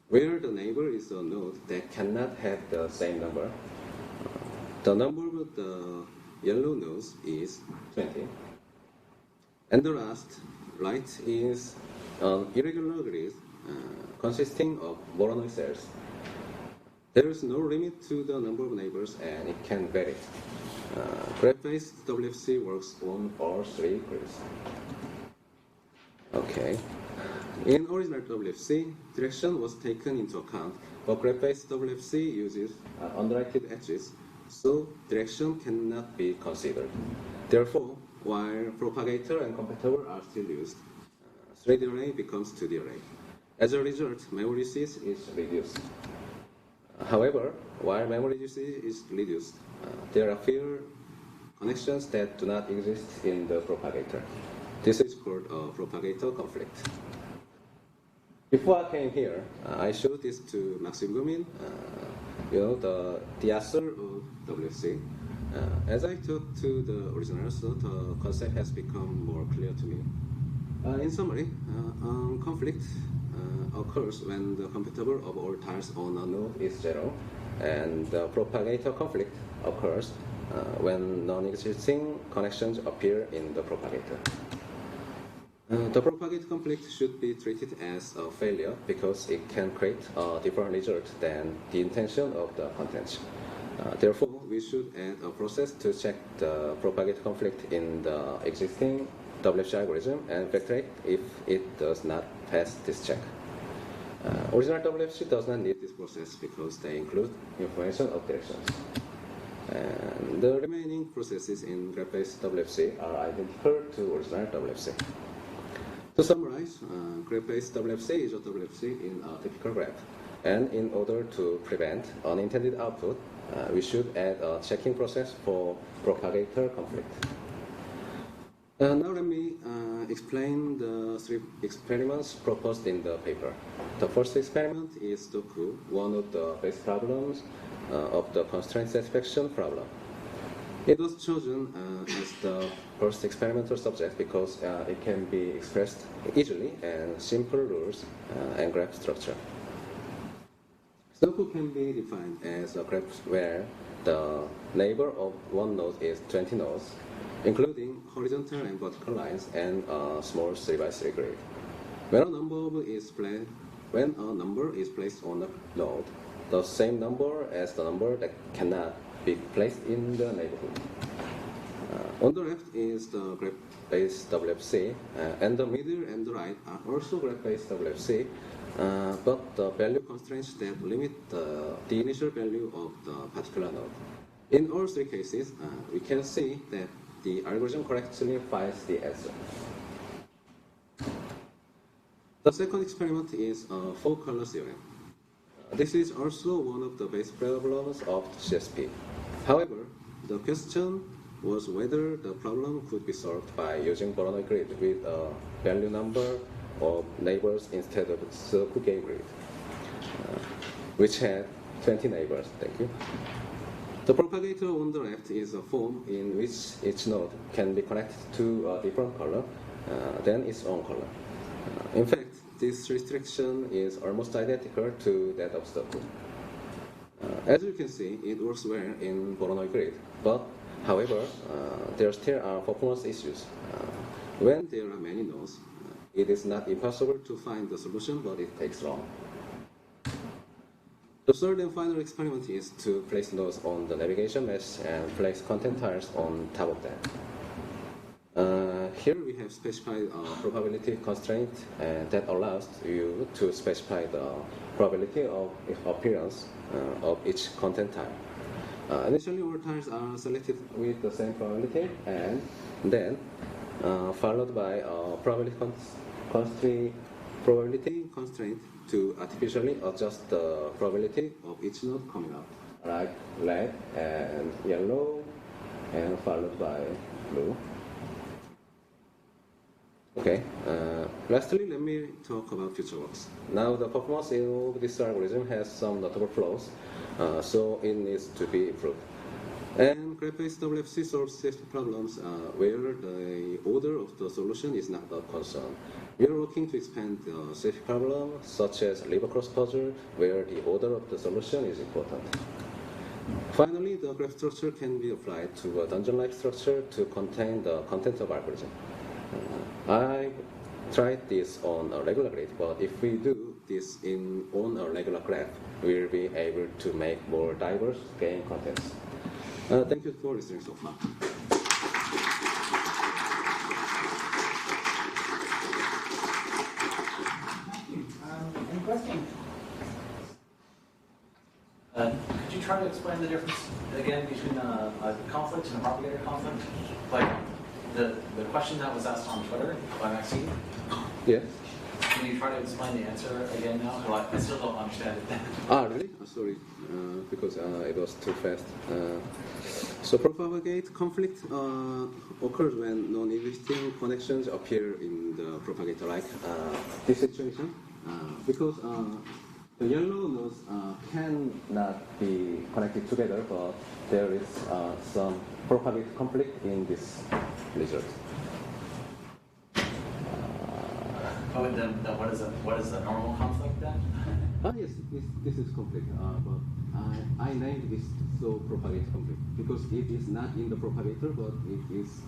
where the neighbor is a node that cannot have the same number. The number of the yellow nodes is 20. And the last, right, is an irregular grid consisting of Voronoi cells. There is no limit to the number of neighbors, and it can vary. Graph-based WFC works on all 3 grids. Okay. In original WFC, direction was taken into account, but graph-based WFC uses undirected edges, so direction cannot be considered. Therefore, while propagator and compatible are still used, 3D array becomes 2D array. As a result, memory usage is reduced. However, while memory usage is reduced, there are fewer connections that do not exist in the propagator. This is called a propagator conflict. Before I came here, I showed this to Maxim Gumin, the author of WFC. As I talked to the originals, the concept has become more clear to me. In summary, conflict occurs when the compatible of all tiles on a node is 0, and the propagator conflict occurs when non-existing connections appear in the propagator. The propagate conflict should be treated as a failure because it can create a different result than the intention of the content. Therefore, we should add a process to check the propagate conflict in the existing WFC algorithm and factor if it does not pass this check. Original WFC does not need this process because they include information of directions. And the remaining processes in graph-based WFC are identical to original WFC. To summarize, graph-based WFC is a WFC in a typical graph. And in order to prevent unintended output, we should add a checking process for propagator conflict. Now let me explain the 3 experiments proposed in the paper. The first experiment is Doku, one of the base problems of the constraint satisfaction problem. It was chosen as the first experimental subject because it can be expressed easily and simple rules and graph structure. Doku can be defined as a graph where the neighbor of one node is 20 nodes, including horizontal and vertical lines and a small 3x3 grid. When a number is placed on a node, the same number as the number that cannot be placed in the neighborhood. On the left is the graph-based WFC, and the middle and the right are also graph-based WFC, but the value constraints that limit the initial value of the particular node. In all 3 cases, we can see that the algorithm correctly finds the answer. The second experiment is a 4-color theorem. This is also one of the base problems of CSP. However, the question was whether the problem could be solved by using Voronoi grid with a value number of neighbors instead of Seongtaek grid, which had 20 neighbors. Thank you. The propagator on the left is a form in which each node can be connected to a different color than its own color. In fact, this restriction is almost identical to that of Doku. As you can see, it works well in Voronoi grid, but however, there still are performance issues. When there are many nodes, it is not impossible to find the solution, but it takes long. The third and final experiment is to place nodes on the navigation mesh and place content tiles on top of them. Here we have specified a probability constraint that allows you to specify the probability of appearance of each content tile. Initially, all tiles are selected with the same probability, and then followed by a probability constraint to artificially adjust the probability of each node coming up, like red and yellow, and followed by blue. Okay, lastly, let me talk about future works. Now, the performance of this algorithm has some notable flaws, so it needs to be improved. And graph-based WFC solves safety problems where the order of the solution is not a concern. We are working to expand the safety problem, such as liver cross puzzle, where the order of the solution is important. Finally, the graph structure can be applied to a dungeon-like structure to contain the content of algorithm. I tried this on a regular grid, but if we do this on a regular graph, we'll be able to make more diverse game contents. Thank you for listening so far. Any questions? Could you try to explain the difference again between a conflict and a propagator conflict? Like the question that was asked on Twitter by Maxine? Yeah. Can you try to explain the answer again now? Well, I still don't understand it. Really? Sorry, because it was too fast. So propagate conflict occurs when non-existing connections appear in the propagator, like this situation, because the yellow nodes cannot be connected together, but there is some propagate conflict in this result. Oh, and then what is the normal conflict then? Yes, this is conflict, but I named this so propagate conflict because it is not in the propagator, but it is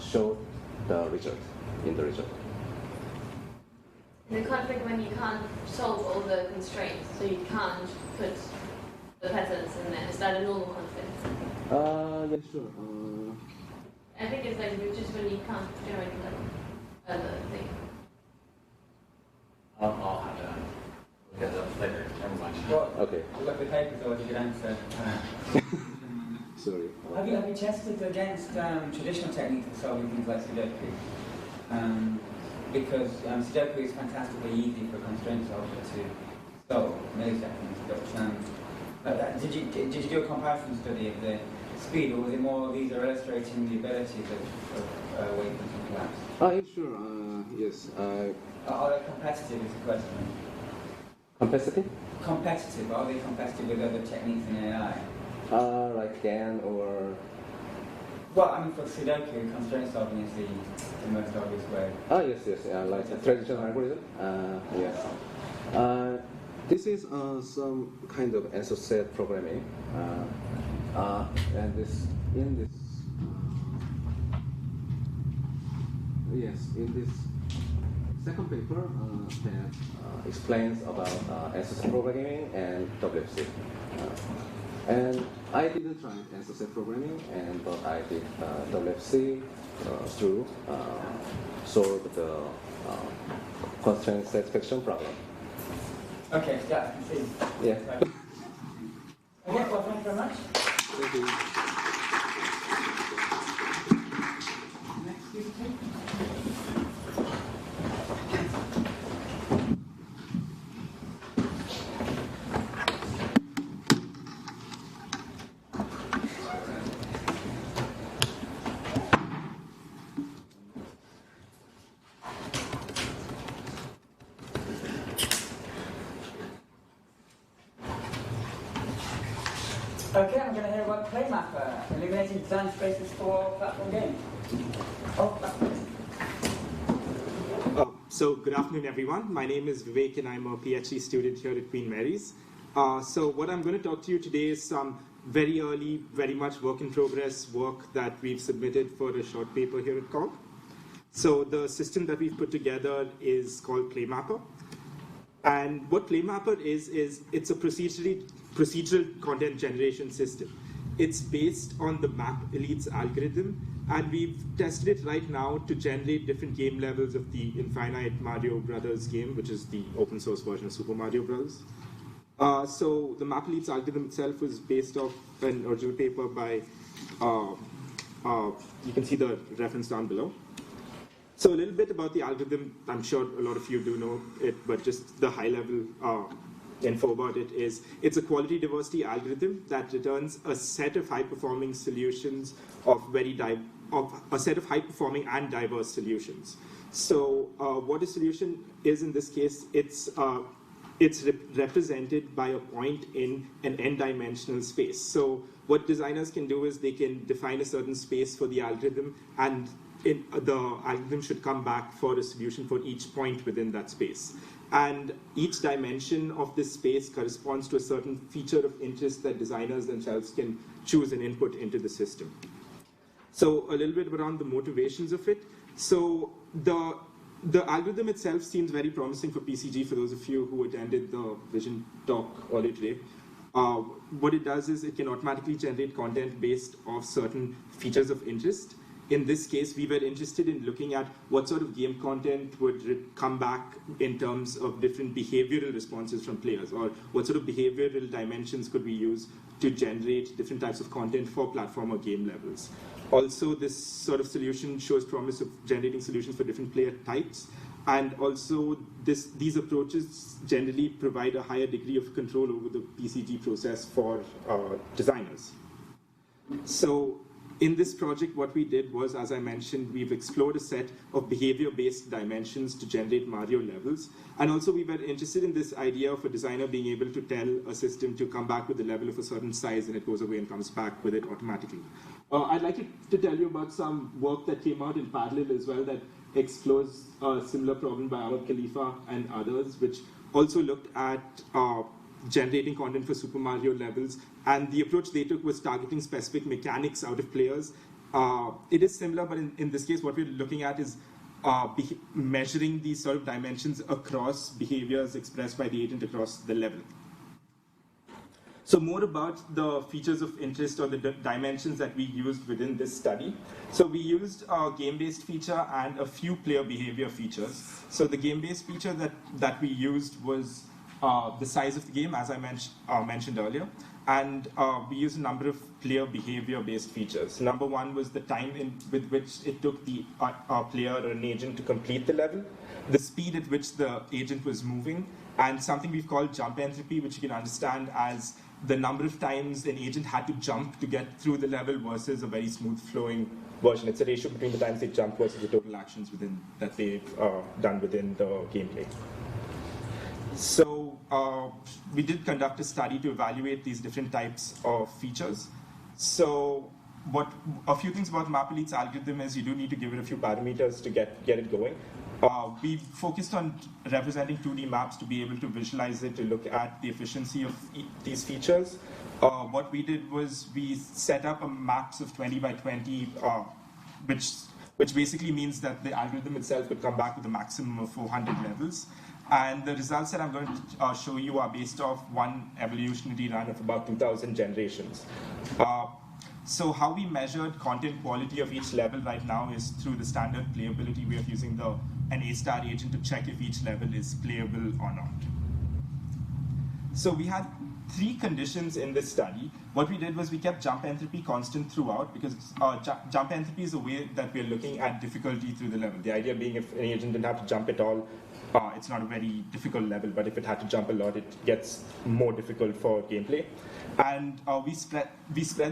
showed the result in the result. the conflict when you can't solve all the constraints, so you can't put the patterns in there. Is that a normal conflict? Yeah, sure. I think it's like just when you can't generate like other thing. I'll have to look at that later. Never mind. Well, Okay. look at the papers, though, you could answer. Sorry. Have you tested against traditional techniques for solving things like Sudoku? Because Sudoku is fantastically easy for a constraint solver to solve, milliseconds. But did you do a comparison study of the speed, or was it more these are illustrating the abilities of wavelengths and collapse? Yeah, sure. Yes. Are they competitive is the question. Competitive? Competitive, are they competitive with other techniques in AI? Like GAN or... Well, I mean, for Sudoku, constraint solving is the most obvious way. Yes. Like a traditional algorithm. Yes. This is some kind of answer set programming. And in this second paper that explains about answer set programming and WFC. And I didn't try answer set programming, but I did WFC to solve the constraint satisfaction problem. Okay, yeah, I can see. Yeah. Okay, well, thank you very much. Thank you. Next speaker. Okay, I'm going to hear about PlayMapper, illuminating design spaces for platform games. So good afternoon, everyone. My name is Vivek, and I'm a PhD student here at Queen Mary's. So what I'm going to talk to you today is some very early, very much work in progress work that we've submitted for a short paper here at CoG. So the system that we've put together is called PlayMapper. And what PlayMapper is it's a procedural content generation system. It's based on the Map Elites algorithm, and we've tested it right now to generate different game levels of the Infinite Mario Brothers game, which is the open source version of Super Mario Bros. So the Map Elites algorithm itself was based off an original paper by, you can see the reference down below. So a little bit about the algorithm. I'm sure a lot of you do know it, but just the high-level info about it is it's a quality diversity algorithm that returns a set of high-performing solutions of a set of high-performing and diverse solutions. So what a solution is in this case, it's represented by a point in an n-dimensional space. So what designers can do is they can define a certain space for the algorithm, and the algorithm should come back for a solution for each point within that space. And each dimension of this space corresponds to a certain feature of interest that designers themselves can choose and input into the system. So a little bit around the motivations of it. So the algorithm itself seems very promising for PCG, for those of you who attended the Vision talk earlier today. What it does is it can automatically generate content based off certain features of interest. In this case, we were interested in looking at what sort of game content would come back in terms of different behavioral responses from players, or what sort of behavioral dimensions could we use to generate different types of content for platform or game levels. Also, this sort of solution shows promise of generating solutions for different player types, and also these approaches generally provide a higher degree of control over the PCG process for designers. So in this project, what we did was, as I mentioned, we've explored a set of behavior-based dimensions to generate Mario levels. And also we were interested in this idea of a designer being able to tell a system to come back with a level of a certain size, and it goes away and comes back with it automatically. I'd like to tell you about some work that came out in parallel as well that explores a similar problem by Arab Khalifa and others, which also looked at generating content for Super Mario levels, and the approach they took was targeting specific mechanics out of players. It is similar, but in this case, what we're looking at is measuring these sort of dimensions across behaviors expressed by the agent across the level. So more about the features of interest or the dimensions that we used within this study. So we used a game-based feature and a few player behavior features. So the game-based feature that we used was the size of the game, as I mentioned earlier. And we used a number of player behavior-based features. Number one was the time with which it took the player or an agent to complete the level, the speed at which the agent was moving, and something we've called jump entropy, which you can understand as the number of times an agent had to jump to get through the level versus a very smooth flowing version. It's a ratio between the times they jump versus the total actions that they've done within the gameplay. So we did conduct a study to evaluate these different types of features. So a few things about Map Elite's algorithm is you do need to give it a few parameters to get it going. We focused on representing 2D maps to be able to visualize it, to look at the efficiency of these features. What we did was we set up a maps of 20 by 20, which basically means that the algorithm itself could come back with a maximum of 400 levels. And the results that I'm going to show you are based off one evolutionary run of about 2,000 generations. So how we measured content quality of each level right now is through the standard playability way of using an A-star agent to check if each level is playable or not. So we had 3 conditions in this study. What we did was we kept jump entropy constant throughout, because jump entropy is a way that we're looking at difficulty through the level. The idea being if an agent didn't have to jump at all, it's not a very difficult level, but if it had to jump a lot, it gets more difficult for gameplay. And we spread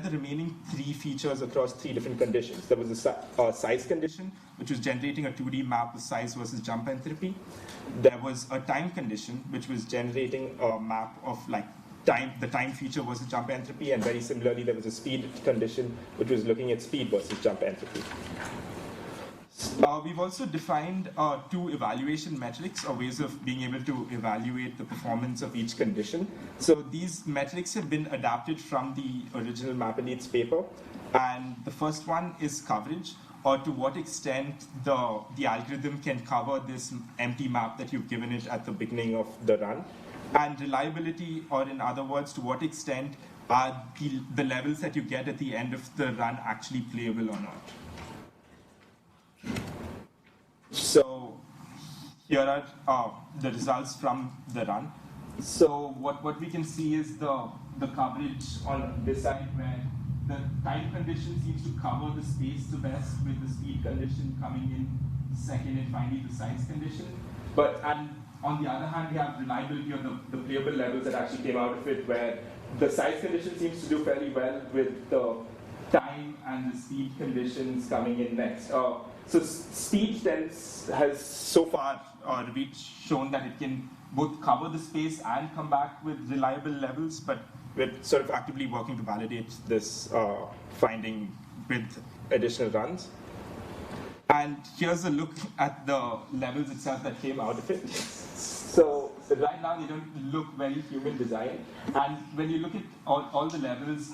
the remaining 3 features across 3 different conditions. There was a size condition, which was generating a 2D map with size versus jump entropy. There was a time condition, which was generating a map of the time feature versus jump entropy, and very similarly, there was a speed condition, which was looking at speed versus jump entropy. We've also defined 2 evaluation metrics, or ways of being able to evaluate the performance of each condition. So these metrics have been adapted from the original Map Elites paper. And the first one is coverage, or to what extent the algorithm can cover this empty map that you've given it at the beginning of the run. And reliability, or in other words, to what extent are the levels that you get at the end of the run actually playable or not. So here are the results from the run. So what we can see is the coverage on this side, where the time condition seems to cover the space the best, with the speed condition coming in second, and finally the size condition. And on the other hand, we have reliability on the playable levels that actually came out of it, where the size condition seems to do fairly well, with the time and the speed conditions coming in next. So speed has so far shown that it can both cover the space and come back with reliable levels, but we're sort of actively working to validate this finding with additional runs. And here's a look at the levels itself that came out of it. So right now they don't look very human designed, and when you look at all the levels,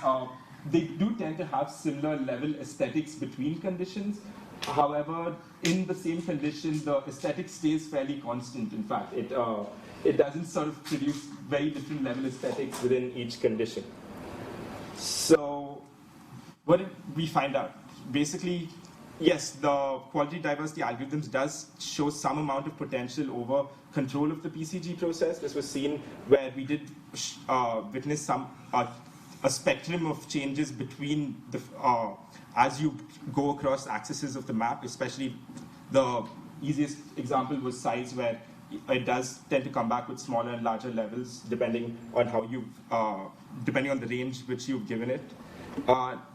they do tend to have similar level aesthetics between conditions. However, in the same condition, the aesthetic stays fairly constant. In fact, it doesn't sort of produce very different level aesthetics within each condition. So what did we find out? Basically, yes, the quality diversity algorithms does show some amount of potential over control of the PCG process. This was seen where we did witness a spectrum of changes between as you go across axes of the map. Especially the easiest example was size, where it does tend to come back with smaller and larger levels depending on depending on the range which you've given it.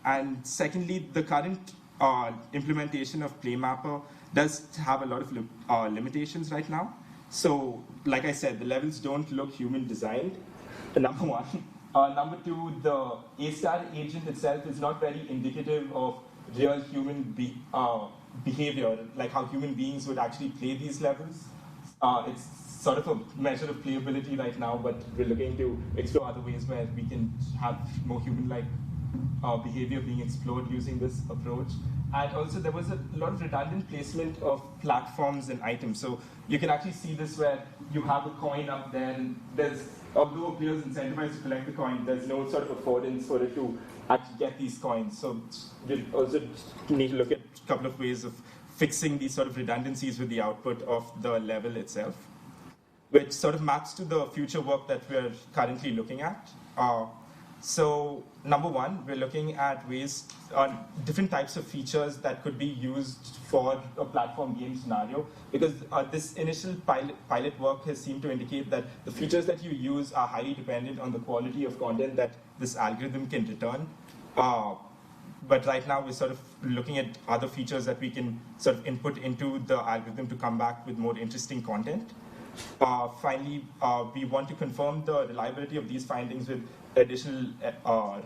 And secondly, the current implementation of PlayMapper does have a lot of limitations right now. So, like I said, the levels don't look human designed, number one. Number two, the A-star agent itself is not very indicative of real human behavior, like how human beings would actually play these levels. It's sort of a measure of playability right now, but we're looking to explore other ways where we can have more human-like behavior being explored using this approach. And also there was a lot of redundant placement of platforms and items. So you can actually see this where you have a coin up there, and although a player is incentivized to collect the coin, there's no sort of affordance for it to actually get these coins. So we also need to look at a couple of ways of fixing these sort of redundancies with the output of the level itself, which sort of maps to the future work that we're currently looking at. So number one, we're looking at ways on different types of features that could be used for a platform game scenario, because this initial pilot work has seemed to indicate that the features that you use are highly dependent on the quality of content that this algorithm can return. But right now we're sort of looking at other features that we can sort of input into the algorithm to come back with more interesting content. Finally, we want to confirm the reliability of these findings with additional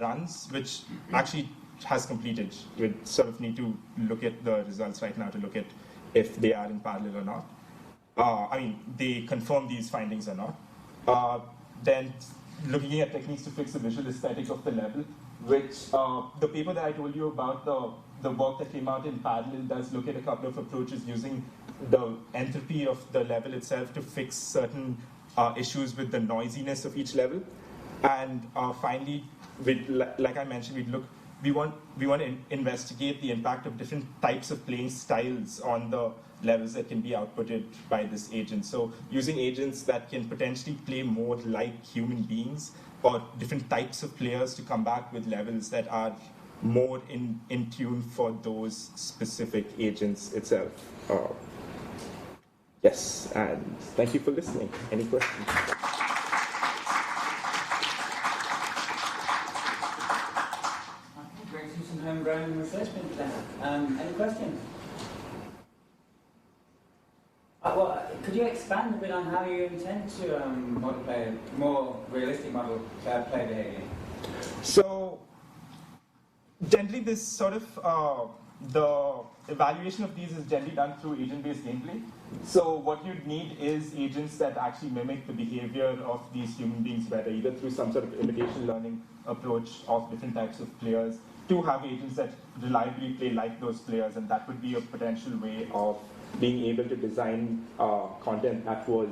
runs, which actually has completed. We sort of need to look at the results right now to look at if they are in parallel or not. I mean, they confirm these findings or not. Then looking at techniques to fix the visual aesthetic of the level, which the paper that I told you about, the work that came out in parallel does look at a couple of approaches using the entropy of the level itself to fix certain issues with the noisiness of each level. And finally, like I mentioned, we want to investigate the impact of different types of playing styles on the levels that can be outputted by this agent. So using agents that can potentially play more like human beings, or different types of players to come back with levels that are more in tune for those specific agents itself. Yes, and thank you for listening. Any questions? Great to do some homegrown research into that. Any questions? Well, could you expand a bit on how you intend to model play, more realistic model play behavior? So, generally this sort of, the evaluation of these is generally done through agent-based gameplay. So what you'd need is agents that actually mimic the behavior of these human beings better, either through some sort of imitation learning approach of different types of players, to have agents that reliably play like those players, and that would be a potential way of being able to design content that was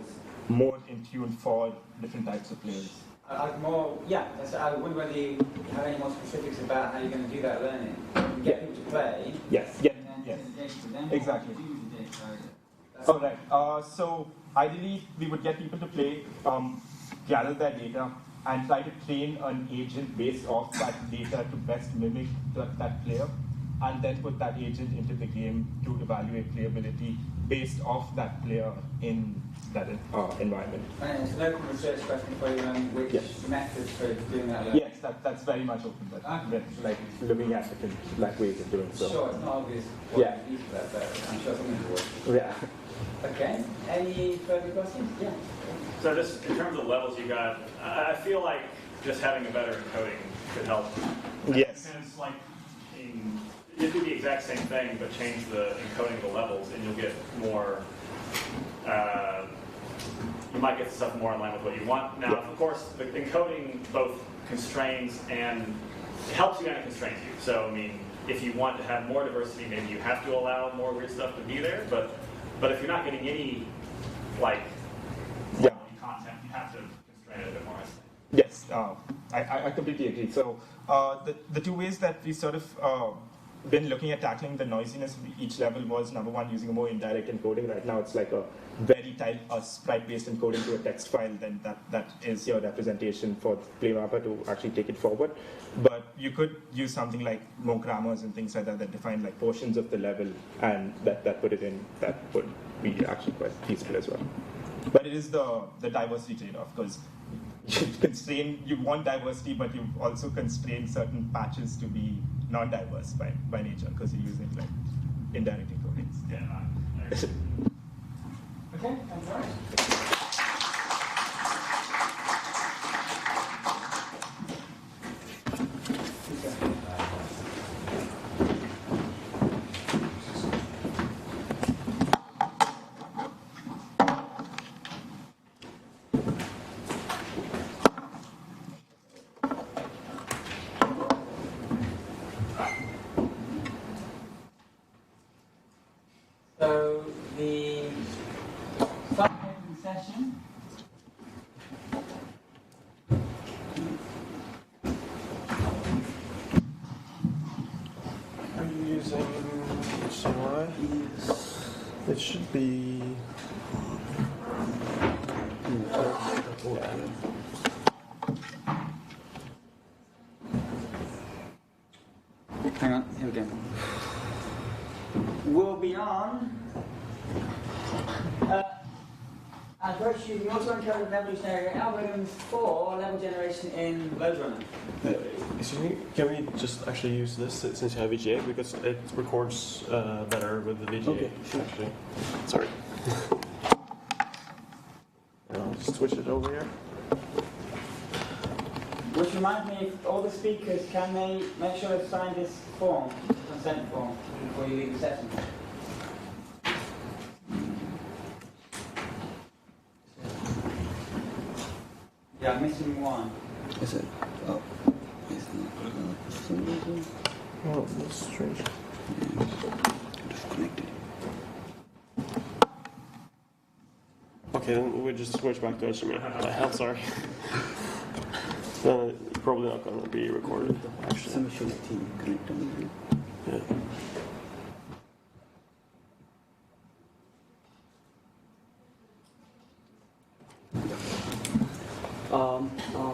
more in tune for different types of players. I wonder whether you have any more specifics about how you're going to do that learning. You get people to play. Yes. And then engage with them. Exactly. All right. So ideally, we would get people to play, gather their data, and try to train an agent based off that data to best mimic that player, and then put that agent into the game to evaluate playability based off that player in that environment. And it's an open research question for you, which methods for doing that learning? Yes, that's very much open, but like looking at different ways of doing so. Sure, it's not obvious what you use for that, but I'm sure something will work. Yeah. Okay, any further questions? Yeah. So just in terms of levels you got, I feel like just having a better encoding could help. Yes. Because like, you do the exact same thing, but change the encoding of the levels, and you'll get more. You might get stuff more in line with what you want. Now, of course, the encoding both constrains and it helps you and it constrains you. So, I mean, if you want to have more diversity, maybe you have to allow more weird stuff to be there. But if you're not getting any content, you have to constrain it a bit more. Yes, I completely agree. So the two ways that we sort of been looking at tackling the noisiness of each level was, number one, using a more indirect encoding. Right now it's like a very tight sprite-based encoding to a text file, then that is your representation for PlayMapper to actually take it forward. But you could use something like more grammars and things like that define like portions of the level, and that put it in, that would be actually quite feasible as well. But it is the diversity trade-off, because you want diversity, but you also constrain certain patches to be non-diverse by nature, because you're using like indirect encodings. Okay, thanks very much. see why. It should be. Hang on, here we go. We'll be on. And first, using Autoencoder and Evolutionary algorithms for level generation in Lode Runner. Excuse me, can we just actually use this since you have VGA? Because it records better with the VGA. Okay, sure. Actually. Sorry. I'll just switch it over here. Which reminds me, if all the speakers, can they make sure to sign this form, consent form, before you leave the session? Yeah, I'm missing one. Is it? Oh, it's not for some reason. Oh, that's strange. Disconnected. Okay, then we just switch back to HTML. I'm sorry. Probably not going to be recorded, actually. Some issue with team connected. Yeah.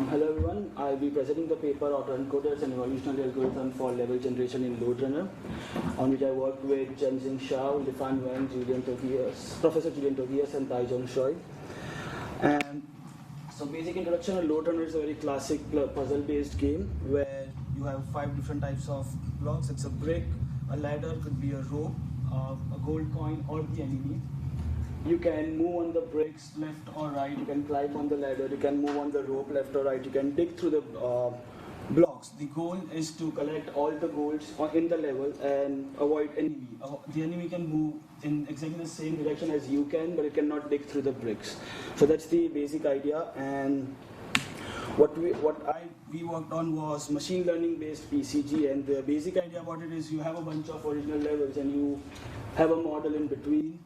Hello everyone, I'll be presenting the paper Autoencoders and Evolutionary Algorithm for Level Generation in Lode Runner, on which I worked with Zhenzing Xiao, Lifan Wang, Professor Julian Togias and Taizong Choi. And so basic introduction of Lode Runner is a very classic puzzle-based game where you have 5 different types of blocks. It's a brick, a ladder, could be a rope, a gold coin, or the enemy. You can move on the bricks left or right, you can climb on the ladder, you can move on the rope left or right, you can dig through the blocks. The goal is to collect all the golds in the level and avoid enemy. The enemy can move in exactly the same direction as you can, but it cannot dig through the bricks. So that's the basic idea. And what we worked on was machine learning based PCG, and the basic idea about it is you have a bunch of original levels and you have a model in between,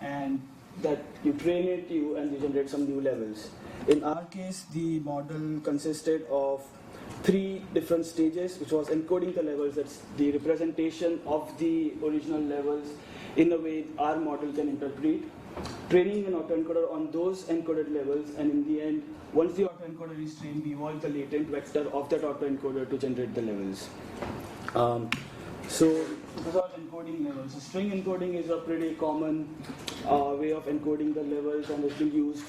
and that you train it and you generate some new levels. In our case, the model consisted of 3 different stages, which was encoding the levels. That's the representation of the original levels in a way our model can interpret, training an autoencoder on those encoded levels, and in the end, once the autoencoder is trained, we evolve the latent vector of that autoencoder to generate the levels. So those are encoding levels. So string encoding is a pretty common way of encoding the levels and has been used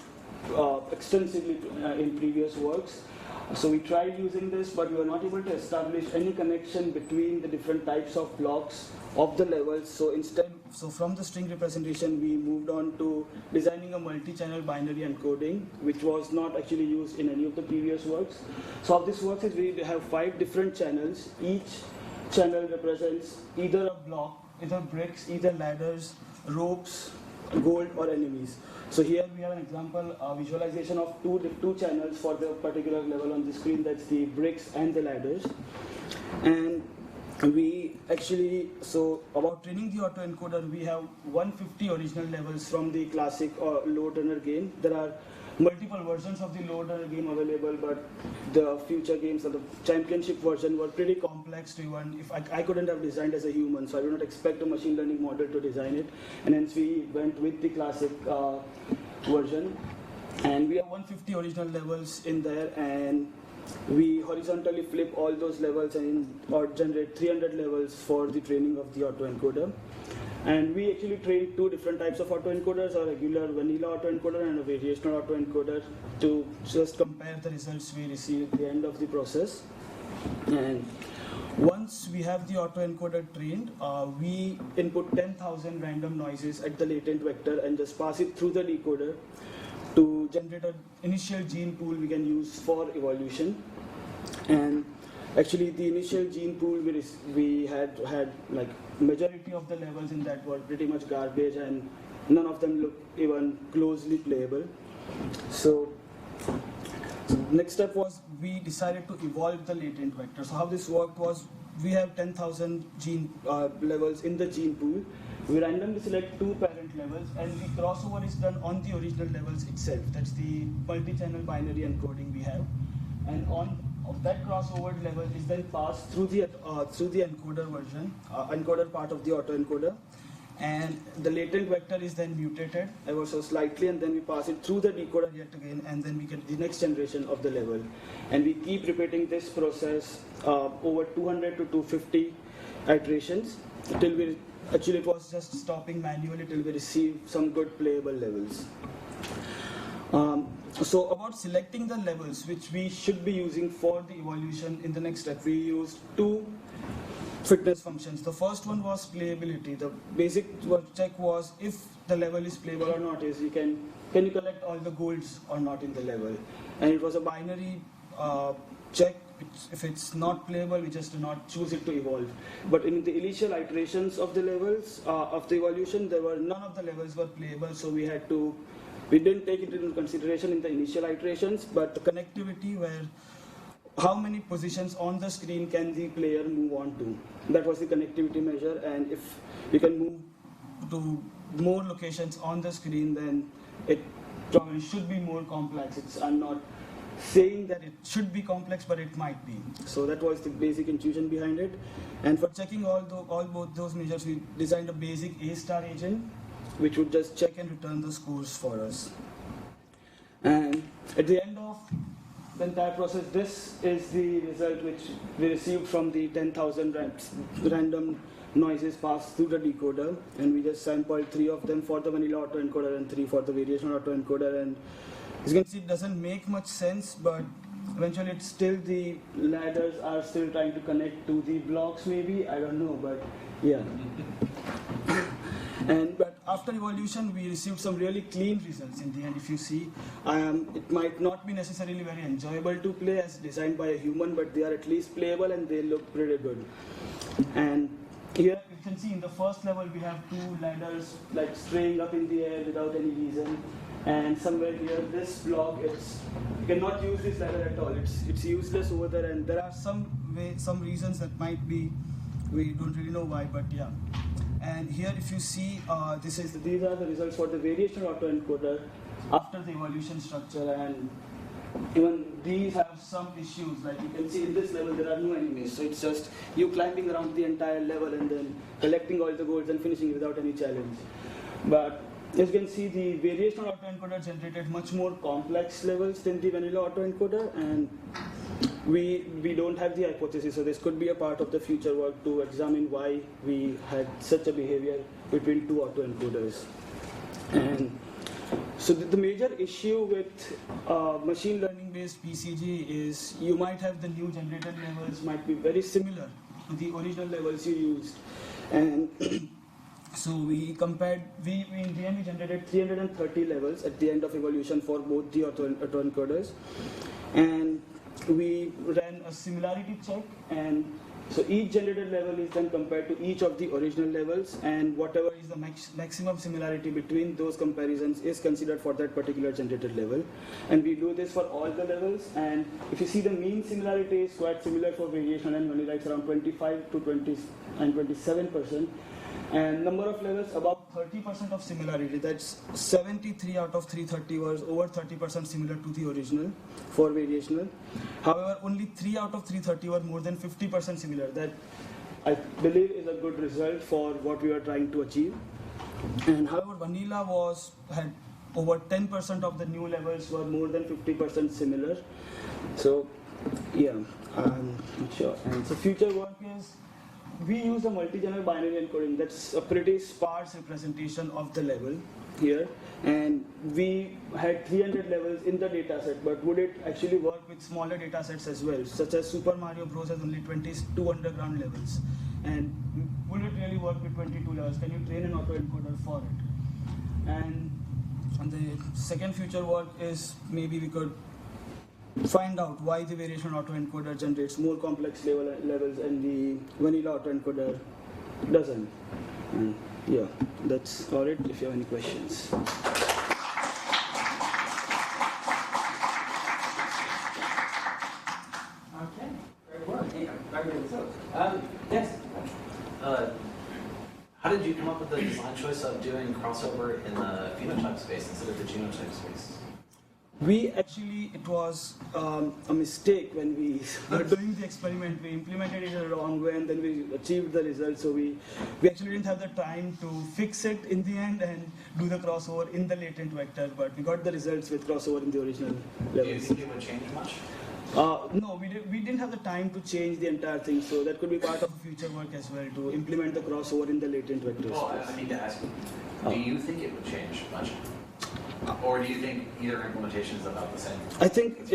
extensively in previous works. So we tried using this, but we were not able to establish any connection between the different types of blocks of the levels. So from the string representation, we moved on to designing a multi-channel binary encoding, which was not actually used in any of the previous works. So how this works is we have 5 different channels. Each channel represents either a block, either bricks, either ladders, ropes, gold, or enemies. So here we have an example, visualization of two channels for the particular level on the screen. That's the bricks and the ladders. And we actually, so about training the autoencoder, we have 150 original levels from the classic Lode Runner game. There are multiple versions of the Lode Runner game available, but the future games or the championship version were pretty complex to even, if I couldn't have designed as a human, so I do not expect a machine learning model to design it, and hence we went with the classic version. And we have 150 original levels in there, and we horizontally flip all those levels or generate 300 levels for the training of the autoencoder. And we actually trained 2 different types of autoencoders, a regular vanilla autoencoder and a variational autoencoder, to just compare the results we receive at the end of the process. And once we have the autoencoder trained, we input 10,000 random noises at the latent vector and just pass it through the decoder to generate an initial gene pool we can use for evolution. And actually, the initial gene pool we had like majority of the levels in that were pretty much garbage, and none of them look even closely playable. So next step was we decided to evolve the latent vector. So how this worked was we have 10,000 gene levels in the gene pool. We randomly select 2 parent levels, and the crossover is done on the original levels itself. That's the multi-channel binary encoding we have. And of that crossover level is then passed through the encoder version, encoder part of the autoencoder, and the latent vector is then mutated ever so slightly, and then we pass it through the decoder yet again, and then we get the next generation of the level. And we keep repeating this process over 200 to 250 iterations till we actually, it was just stopping manually till we receive some good playable levels. So about selecting the levels which we should be using for the evolution, in the next step we used two fitness functions. The first one was playability. The basic check was if the level is playable or not, is can you collect all the golds or not in the level. And it was a binary check. If it's not playable, we just do not choose it to evolve. But in the initial iterations of the levels, of the evolution, none of the levels were playable, so we didn't take it into consideration in the initial iterations, but the connectivity, where how many positions on the screen can the player move on to. That was the connectivity measure, and if we can move to more locations on the screen, then it probably should be more complex. I'm not saying that it should be complex, but it might be. So that was the basic intuition behind it. And for checking both those measures, we designed a basic A-star agent, which would just check and return the scores for us. And at the end of the entire process, this is the result which we received from the 10,000 random noises passed through the decoder, and we just sampled 3 of them for the vanilla autoencoder and 3 for the variational autoencoder. And as you can see, it doesn't make much sense, but eventually it's still, the ladders are still trying to connect to the blocks maybe, I don't know, but yeah. But after evolution, we received some really clean results in the end. If you see, it might not be necessarily very enjoyable to play as designed by a human, but they are at least playable and they look pretty good. And here you can see in the first level we have 2 ladders like straying up in the air without any reason. And somewhere here, this block, you cannot use this ladder at all. It's useless over there, and there are some reasons that might be, we don't really know why, but yeah. And here, if you see, these are the results for the variational autoencoder after the evolution structure, and even these have some issues. Like you can see in this level, there are no enemies, so it's just you climbing around the entire level and then collecting all the golds and finishing without any challenge. But as you can see, the variational autoencoder generated much more complex levels than the vanilla autoencoder, and we don't have the hypothesis, so this could be a part of the future work to examine why we had such a behavior between 2 autoencoders. And so the major issue with machine learning based PCG is you might have the new generated levels might be very similar to the original levels you used. And so we compared, in the end we generated 330 levels at the end of evolution for both the autoencoders. And we ran a similarity check, and so each generated level is then compared to each of the original levels, and whatever is the maximum similarity between those comparisons is considered for that particular generated level. And we do this for all the levels, and if you see, the mean similarity is quite similar for variation and vanilla, it's around 25 to 20 and 27%. And number of levels, about 30% of similarity. That's 73 out of 330 was over 30% similar to the original for variational. However, only 3 out of 330 were more than 50% similar. That I believe is a good result for what we were trying to achieve. And however, vanilla had over 10% of the new levels were more than 50% similar. So yeah, I'm not sure. And so future work is, we use a multi-channel binary encoding. That's a pretty sparse representation of the level here. And we had 300 levels in the dataset, but would it actually work with smaller datasets as well, such as Super Mario Bros. Has only 22 underground levels. And would it really work with 22 levels? Can you train an autoencoder for it? And the second future work is maybe we could find out why the variational autoencoder generates more complex levels and the vanilla autoencoder doesn't. And yeah, that's all it. If you have any questions. Okay, very well. Very good results. Yes. How did you come up with the design choice of doing crossover in the phenotype space instead of the genotype space? It was a mistake when we were doing the experiment. We implemented it in the wrong way and then we achieved the result. So we actually didn't have the time to fix it in the end and do the crossover in the latent vector, but we got the results with crossover in the original levels. Do you think it would change much? No, we didn't have the time to change the entire thing, so that could be part of future work as well, to implement the crossover in the latent vectors. Well, I need to ask you, do you think it would change much? Or do you think either implementation is about the same? I think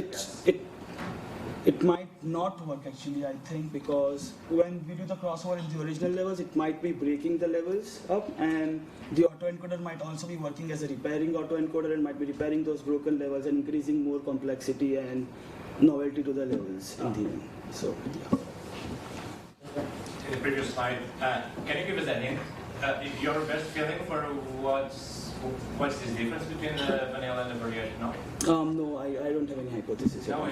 it might not work actually, I think, because when we do the crossover in the original levels, it might be breaking the levels up, and the autoencoder might also be working as a repairing autoencoder and might be repairing those broken levels and increasing more complexity and novelty to the levels in the end. So, yeah. In the previous slide, can you give us a hint? Your best feeling for what's this difference between the vanilla and the variation? No, I don't have any hypothesis. No,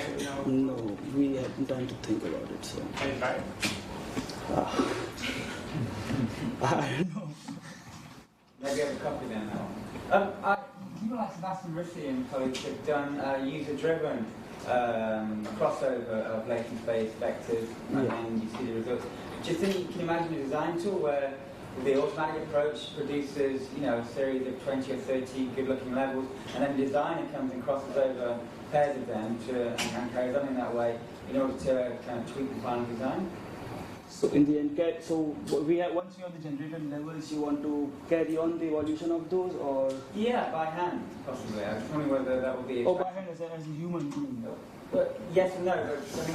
no, we haven't time to think about it. So. Can you try? I don't know. Maybe I have a copy then now. People like Sebastian Rissi and colleagues have done user-driven crossover of latent space vectors, and then you see the results. Do you think, can you imagine a design tool where the automatic approach produces, a series of 20 or 30 good-looking levels, and then the designer comes and crosses over pairs of them and carries on in that way in order to kind of tweak the final design? So in the end, once you have the generated levels, you want to carry on the evolution of those, or? Yeah, by hand, possibly. I was wondering whether that would be. Oh, by hand as a human. But yes and no. But I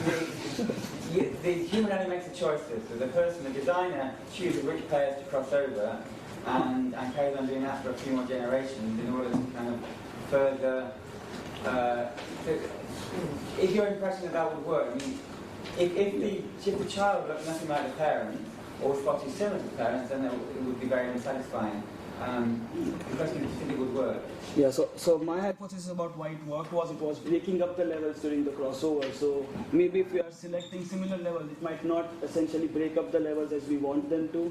mean, the human only makes the choices. So the person, the designer, chooses which pairs to cross over, and carries on doing that for a few more generations in order to kind of further. Is your impression that would work? I mean, if the child looked nothing like the parent, or was far too similar to the parents, then it would be very unsatisfying. The question is, do you think it would work? Yeah, so my hypothesis about why it worked was it was breaking up the levels during the crossover. So maybe if we are selecting similar levels, it might not essentially break up the levels as we want them to.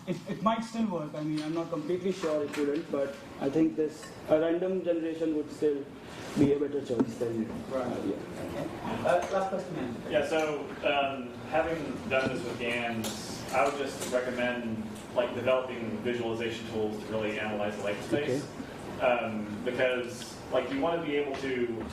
It might still work. I mean, I'm not completely sure it wouldn't, but I think a random generation would still be a better choice than. Right. Last question, man. Yeah. So having done this with GANs, I would just recommend developing visualization tools to really analyze the latent space, because you want to be able to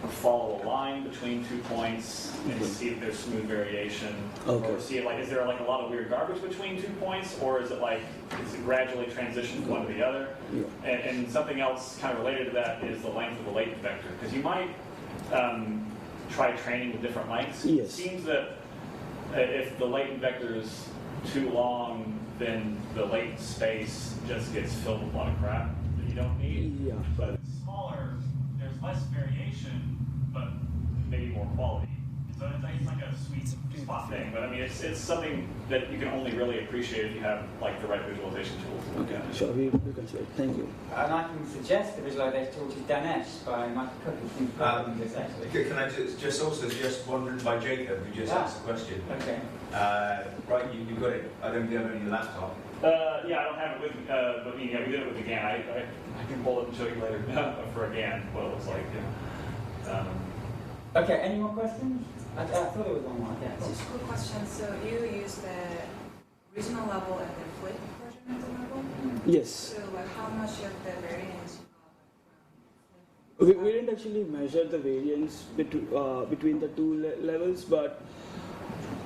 follow a line between 2 points and see if there's smooth variation, or see is there a lot of weird garbage between 2 points, or is it gradually transition from one to the other? Yeah. And something else kind of related to that is the length of the latent vector, because you might try training with different lengths. Yes. It seems that if the latent vector is too long, then the latent space just gets filled with a lot of crap that you don't need. Yeah. But if it's smaller, there's less variation, but maybe more quality. So it's like a sweet spot thing. But I mean, it's something that you can only really appreciate if you have the right visualization tools. Okay, sure. We consider it. Thank you. And I can suggest the visualization tool, which is Danesh by Michael Cook. It seems perfect this actually. Can I just also suggest one by Jacob, who just asked a question? Okay. Right, you got it. I don't have it on your laptop. Yeah, I don't have it with me. But we did it with the GAN. I can pull it and show you later for a GAN what it looks like. Yeah. Okay. Any more questions? I thought there was one more. Yeah. Just a quick question. So you use the regional level and the flip version of the level? Yes. So how much of the variance? We didn't actually measure the variance between the two levels, but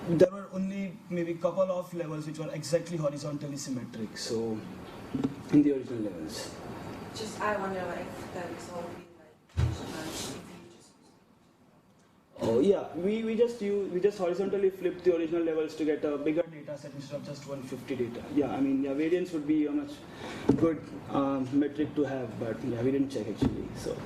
there were only maybe a couple of levels which were exactly horizontally symmetric, so in the original levels. Just I wonder if the result would be if you just Oh yeah, we just horizontally flipped the original levels to get a bigger data set instead of just 150 data. Yeah, I mean, variance would be a much good metric to have, but yeah, we didn't check actually. So.